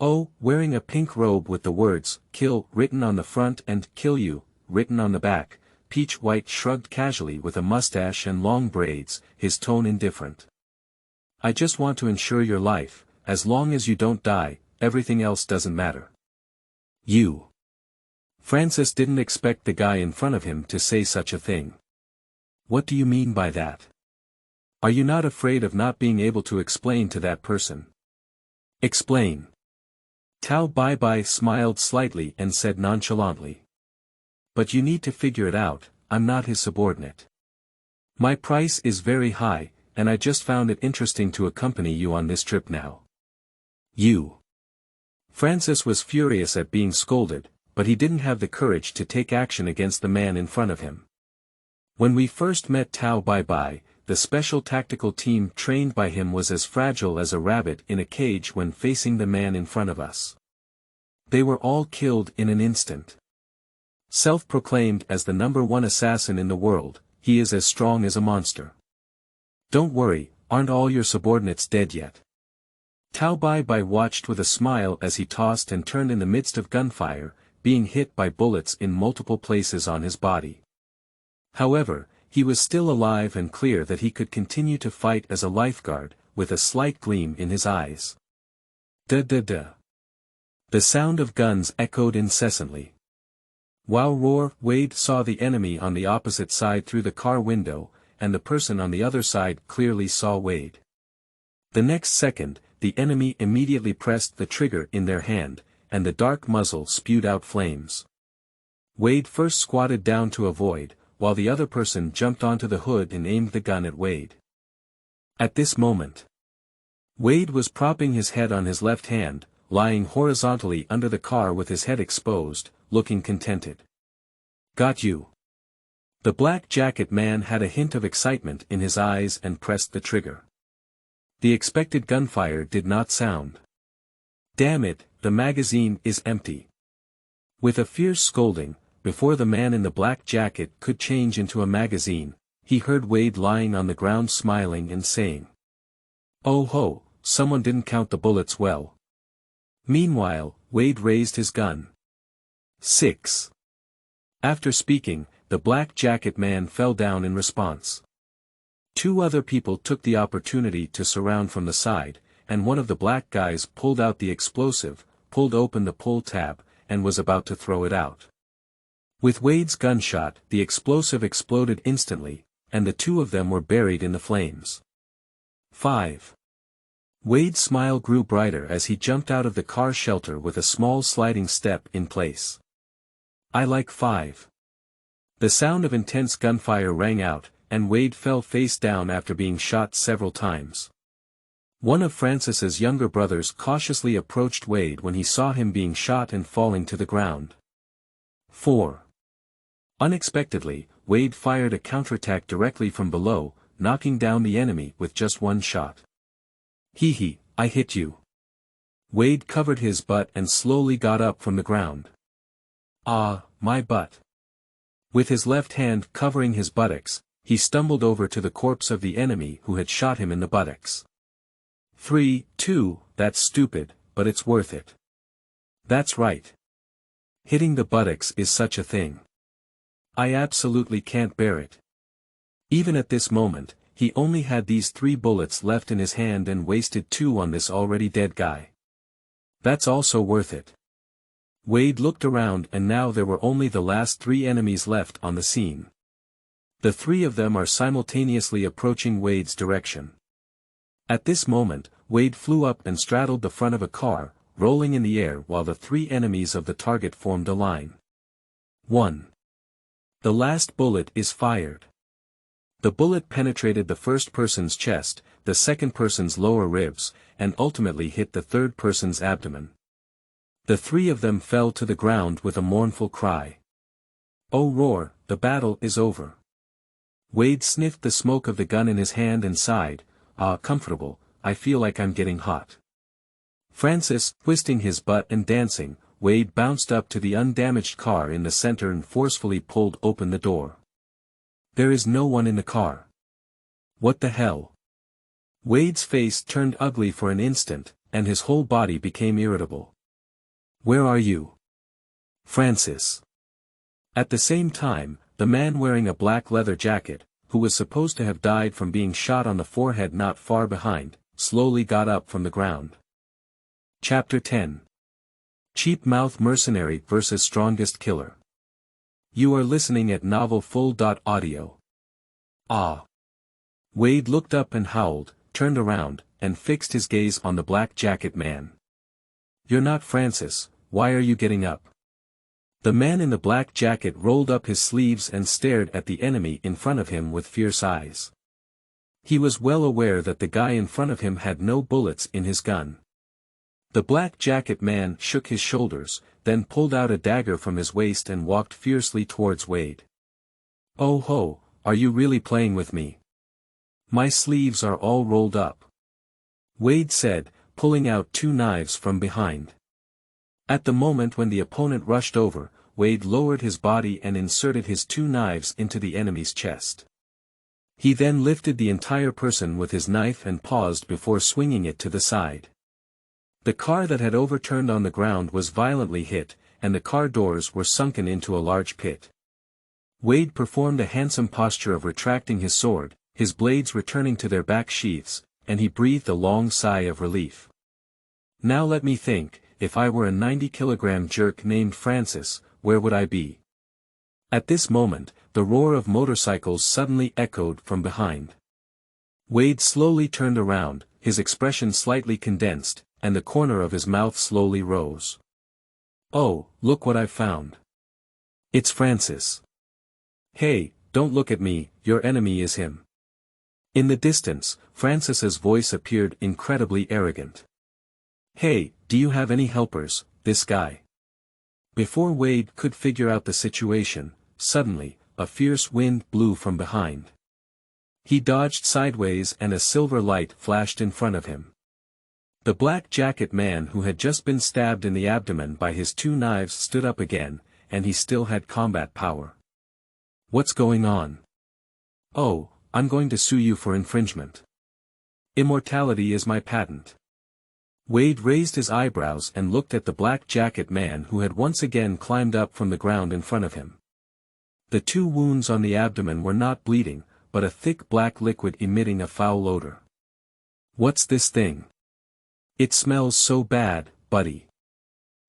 Oh, wearing a pink robe with the words, kill, written on the front and kill you, written on the back, Peach White shrugged casually with a mustache and long braids, his tone indifferent. I just want to ensure your life, as long as you don't die, everything else doesn't matter. You. Francis didn't expect the guy in front of him to say such a thing. What do you mean by that? Are you not afraid of not being able to explain to that person? Explain. Tao Bai smiled slightly and said nonchalantly. But you need to figure it out, I'm not his subordinate. My price is very high, and I just found it interesting to accompany you on this trip now. You. Francis was furious at being scolded, but he didn't have the courage to take action against the man in front of him. When we first met Tao Bai, the special tactical team trained by him was as fragile as a rabbit in a cage when facing the man in front of us. They were all killed in an instant. Self-proclaimed as the #1 assassin in the world, he is as strong as a monster. Don't worry, aren't all your subordinates dead yet? Bai watched with a smile as he tossed and turned in the midst of gunfire, being hit by bullets in multiple places on his body. However, he was still alive and clear that he could continue to fight as a lifeguard, with a slight gleam in his eyes. Da-da-da. The sound of guns echoed incessantly. While Wade saw the enemy on the opposite side through the car window, and the person on the other side clearly saw Wade. The next second, the enemy immediately pressed the trigger in their hand, and the dark muzzle spewed out flames. Wade first squatted down to avoid, while the other person jumped onto the hood and aimed the gun at Wade. At this moment, Wade was propping his head on his left hand, lying horizontally under the car with his head exposed, looking contented. Got you. The black jacket man had a hint of excitement in his eyes and pressed the trigger. The expected gunfire did not sound. Damn it, the magazine is empty. With a fierce scolding, before the man in the black jacket could change into a magazine, he heard Wade lying on the ground smiling and saying, "Oh ho, someone didn't count the bullets well." Meanwhile, Wade raised his gun. 6. After speaking, the black jacket man fell down in response. Two other people took the opportunity to surround from the side, and one of the black guys pulled out the explosive, pulled open the pull tab, and was about to throw it out. With Wade's gunshot, the explosive exploded instantly, and the two of them were buried in the flames. 5. Wade's smile grew brighter as he jumped out of the car shelter with a small sliding step in place. I like 5. The sound of intense gunfire rang out, and Wade fell face down after being shot several times. One of Francis's younger brothers cautiously approached Wade when he saw him being shot and falling to the ground. 4. Unexpectedly, Wade fired a counterattack directly from below, knocking down the enemy with just one shot. Hee hee, I hit you. Wade covered his butt and slowly got up from the ground. Ah, my butt. With his left hand covering his buttocks, he stumbled over to the corpse of the enemy who had shot him in the buttocks. 3, 2, that's stupid, but it's worth it. That's right. Hitting the buttocks is such a thing. I absolutely can't bear it. Even at this moment, he only had these 3 bullets left in his hand and wasted 2 on this already dead guy. That's also worth it. Wade looked around and now there were only the last 3 enemies left on the scene. The 3 of them are simultaneously approaching Wade's direction. At this moment, Wade flew up and straddled the front of a car, rolling in the air while the 3 enemies of the target formed a line. 1. The last bullet is fired. The bullet penetrated the first person's chest, the second person's lower ribs, and ultimately hit the third person's abdomen. The 3 of them fell to the ground with a mournful cry. Oh roar, the battle is over. Wade sniffed the smoke of the gun in his hand and sighed, ah comfortable, I feel like I'm getting hot. Francis, twisting his butt and dancing, Wade bounced up to the undamaged car in the center and forcefully pulled open the door. There is no one in the car. What the hell? Wade's face turned ugly for an instant, and his whole body became irritable. Where are you? Francis. At the same time, the man wearing a black leather jacket, who was supposed to have died from being shot on the forehead not far behind, slowly got up from the ground. Chapter 10. Cheap Mouth Mercenary vs. Strongest Killer. You are listening at novelfull.audio. Ah. Wade looked up and howled, turned around, and fixed his gaze on the black jacket man. You're not Francis, why are you getting up? The man in the black jacket rolled up his sleeves and stared at the enemy in front of him with fierce eyes. He was well aware that the guy in front of him had no bullets in his gun. The black jacket man shook his shoulders, then pulled out a dagger from his waist and walked fiercely towards Wade. Oh ho, are you really playing with me? My sleeves are all rolled up. Wade said, pulling out 2 knives from behind. At the moment when the opponent rushed over, Wade lowered his body and inserted his 2 knives into the enemy's chest. He then lifted the entire person with his knife and paused before swinging it to the side. The car that had overturned on the ground was violently hit, and the car doors were sunken into a large pit. Wade performed a handsome posture of retracting his sword, his blades returning to their back sheaths, and he breathed a long sigh of relief. Now let me think, if I were a 90-kilogram jerk named Francis, where would I be? At this moment, the roar of motorcycles suddenly echoed from behind. Wade slowly turned around, his expression slightly condensed, and the corner of his mouth slowly rose. Oh, look what I've found. It's Francis. Hey, don't look at me, your enemy is him. In the distance, Francis's voice appeared incredibly arrogant. Hey, do you have any helpers, this guy? Before Wade could figure out the situation, suddenly, a fierce wind blew from behind. He dodged sideways and a silver light flashed in front of him. The black jacket man who had just been stabbed in the abdomen by his 2 knives stood up again, and he still had combat power. What's going on? Oh, I'm going to sue you for infringement. Immortality is my patent. Wade raised his eyebrows and looked at the black jacket man who had once again climbed up from the ground in front of him. The 2 wounds on the abdomen were not bleeding, but a thick black liquid emitting a foul odor. What's this thing? It smells so bad, buddy.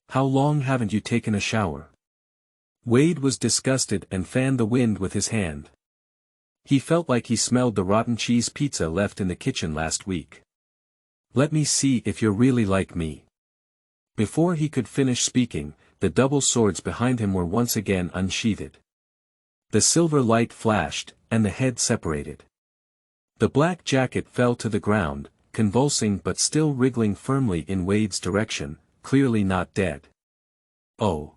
How long haven't you taken a shower? Wade was disgusted and fanned the wind with his hand. He felt like he smelled the rotten cheese pizza left in the kitchen last week. Let me see if you're really like me. Before he could finish speaking, the double swords behind him were once again unsheathed. The silver light flashed, and the head separated. The black jacket fell to the ground, convulsing but still wriggling firmly in Wade's direction, clearly not dead. Oh.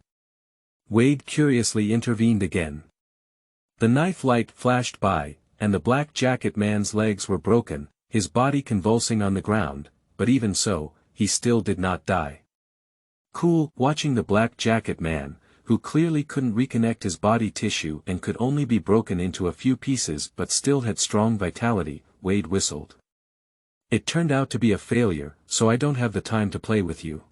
Wade curiously intervened again. The knife light flashed by, and the black jacket man's legs were broken, his body convulsing on the ground, but even so, he still did not die. Cool, watching the black jacket man, who clearly couldn't reconnect his body tissue and could only be broken into a few pieces but still had strong vitality, Wade whistled. It turned out to be a failure, so I don't have the time to play with you.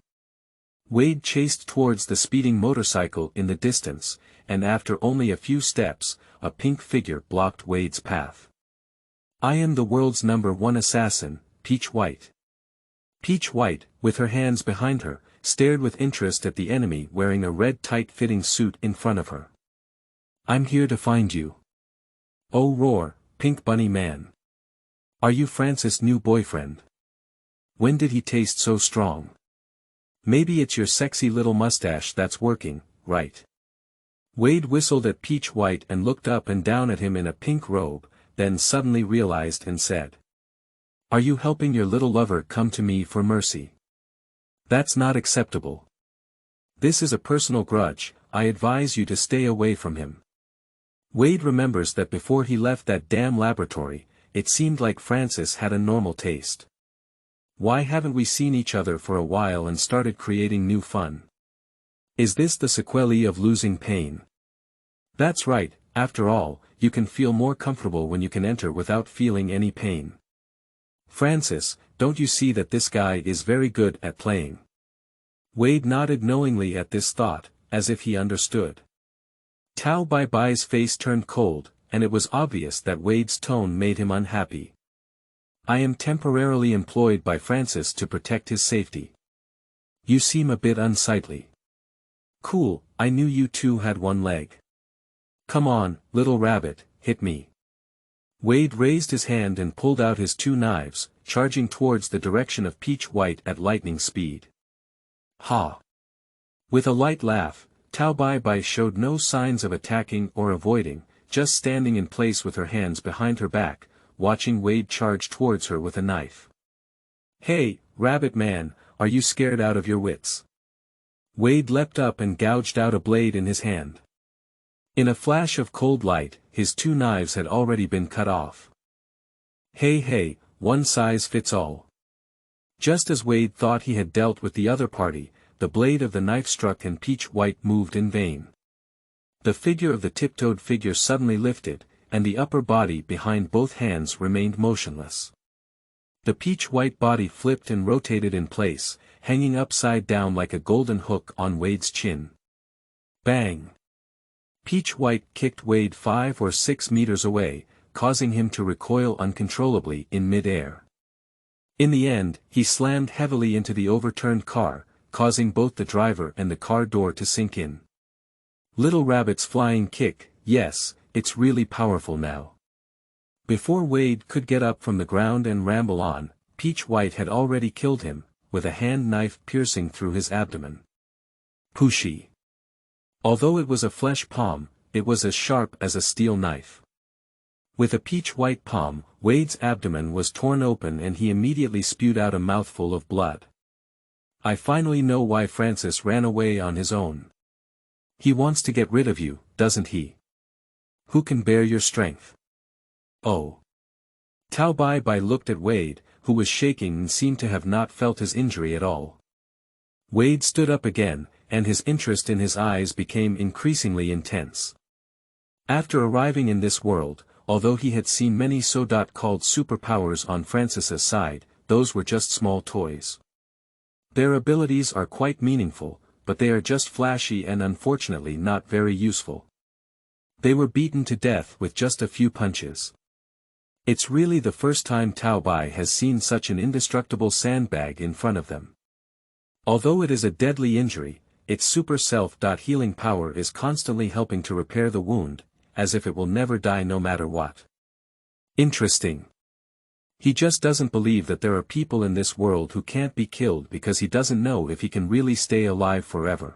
Wade chased towards the speeding motorcycle in the distance, and after only a few steps, a pink figure blocked Wade's path. I am the world's #1 assassin, Peach White. Peach White, with her hands behind her, stared with interest at the enemy wearing a red tight-fitting suit in front of her. I'm here to find you. Oh roar, Pink Bunny Man. Are you Francis' new boyfriend? When did he taste so strong? Maybe it's your sexy little mustache that's working, right? Wade whistled at Peach White and looked up and down at him in a pink robe, then suddenly realized and said. Are you helping your little lover come to me for mercy? That's not acceptable. This is a personal grudge, I advise you to stay away from him. Wade remembers that before he left that damn laboratory, it seemed like Francis had a normal taste. Why haven't we seen each other for a while and started creating new fun? Is this the sequelae of losing pain? That's right, after all, you can feel more comfortable when you can enter without feeling any pain. Francis, don't you see that this guy is very good at playing? Wade nodded knowingly at this thought, as if he understood. Tao Bai Bai's face turned cold, and it was obvious that Wade's tone made him unhappy. I am temporarily employed by Francis to protect his safety. You seem a bit unsightly. Cool, I knew you two had one leg. Come on, little rabbit, hit me. Wade raised his hand and pulled out his 2 knives, charging towards the direction of Peach White at lightning speed. Ha! With a light laugh, Tao Bai Bai showed no signs of attacking or avoiding, just standing in place with her hands behind her back, watching Wade charge towards her with a knife. Hey, Rabbit Man, are you scared out of your wits? Wade leapt up and gouged out a blade in his hand. In a flash of cold light, his 2 knives had already been cut off. Hey, one size fits all. Just as Wade thought he had dealt with the other party, the blade of the knife struck and Peach White moved in vain. The figure of the tiptoed figure suddenly lifted, and the upper body behind both hands remained motionless. The Peach White body flipped and rotated in place, hanging upside down like a golden hook on Wade's chin. Bang! Peach White kicked Wade 5 or 6 meters away, causing him to recoil uncontrollably in mid-air. In the end, he slammed heavily into the overturned car, causing both the driver and the car door to sink in. Little Rabbit's flying kick, yes, it's really powerful now. Before Wade could get up from the ground and ramble on, Peach White had already killed him, with a hand knife piercing through his abdomen. Pushy. Although it was a flesh palm, it was as sharp as a steel knife. With a peach white palm, Wade's abdomen was torn open and he immediately spewed out a mouthful of blood. I finally know why Francis ran away on his own. He wants to get rid of you, doesn't he? Who can bear your strength? Oh. Tao Bai Bai looked at Wade, who was shaking and seemed to have not felt his injury at all. Wade stood up again, and his interest in his eyes became increasingly intense. After arriving in this world, although he had seen many so-called superpowers on Francis's side, those were just small toys. Their abilities are quite meaningful, but they are just flashy and unfortunately not very useful. They were beaten to death with just a few punches. It's really the first time Tao Bai has seen such an indestructible sandbag in front of them. Although it is a deadly injury, its super self-healing power is constantly helping to repair the wound, as if it will never die no matter what. Interesting. He just doesn't believe that there are people in this world who can't be killed because he doesn't know if he can really stay alive forever.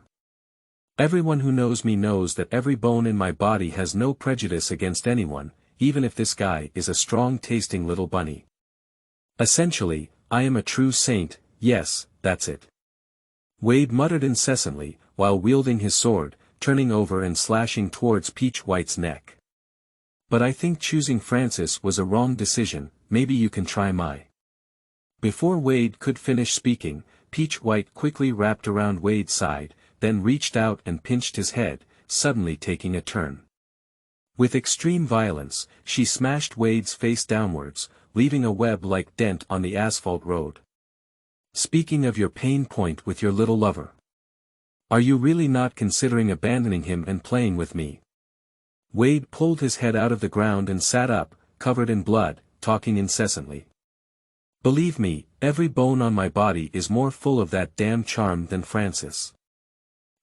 Everyone who knows me knows that every bone in my body has no prejudice against anyone, even if this guy is a strong-tasting little bunny. Essentially, I am a true saint, yes, that's it. Wade muttered incessantly, while wielding his sword, turning over and slashing towards Peach White's neck. But I think choosing Francis was a wrong decision, maybe you can try my. Before Wade could finish speaking, Peach White quickly wrapped around Wade's side, then reached out and pinched his head, suddenly taking a turn. With extreme violence, she smashed Wade's face downwards, leaving a web-like dent on the asphalt road. Speaking of your pain point with your little lover. Are you really not considering abandoning him and playing with me? Wade pulled his head out of the ground and sat up, covered in blood, talking incessantly. Believe me, every bone on my body is more full of that damn charm than Francis.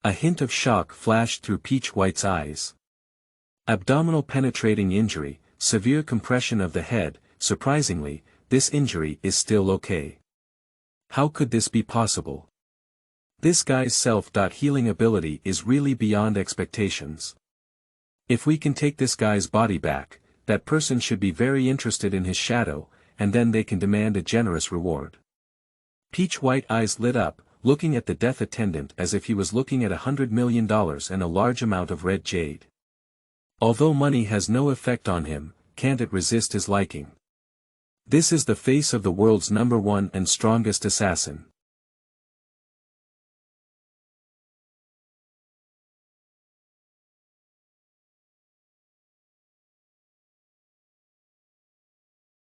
A hint of shock flashed through Peach White's eyes. Abdominal penetrating injury, severe compression of the head, surprisingly, this injury is still okay. How could this be possible? This guy's self-healing ability is really beyond expectations. If we can take this guy's body back, that person should be very interested in his shadow, and then they can demand a generous reward. Peach White eyes lit up, looking at the death attendant as if he was looking at $100 million and a large amount of red jade. Although money has no effect on him, can't it resist his liking? This is the face of the world's #1 and strongest assassin.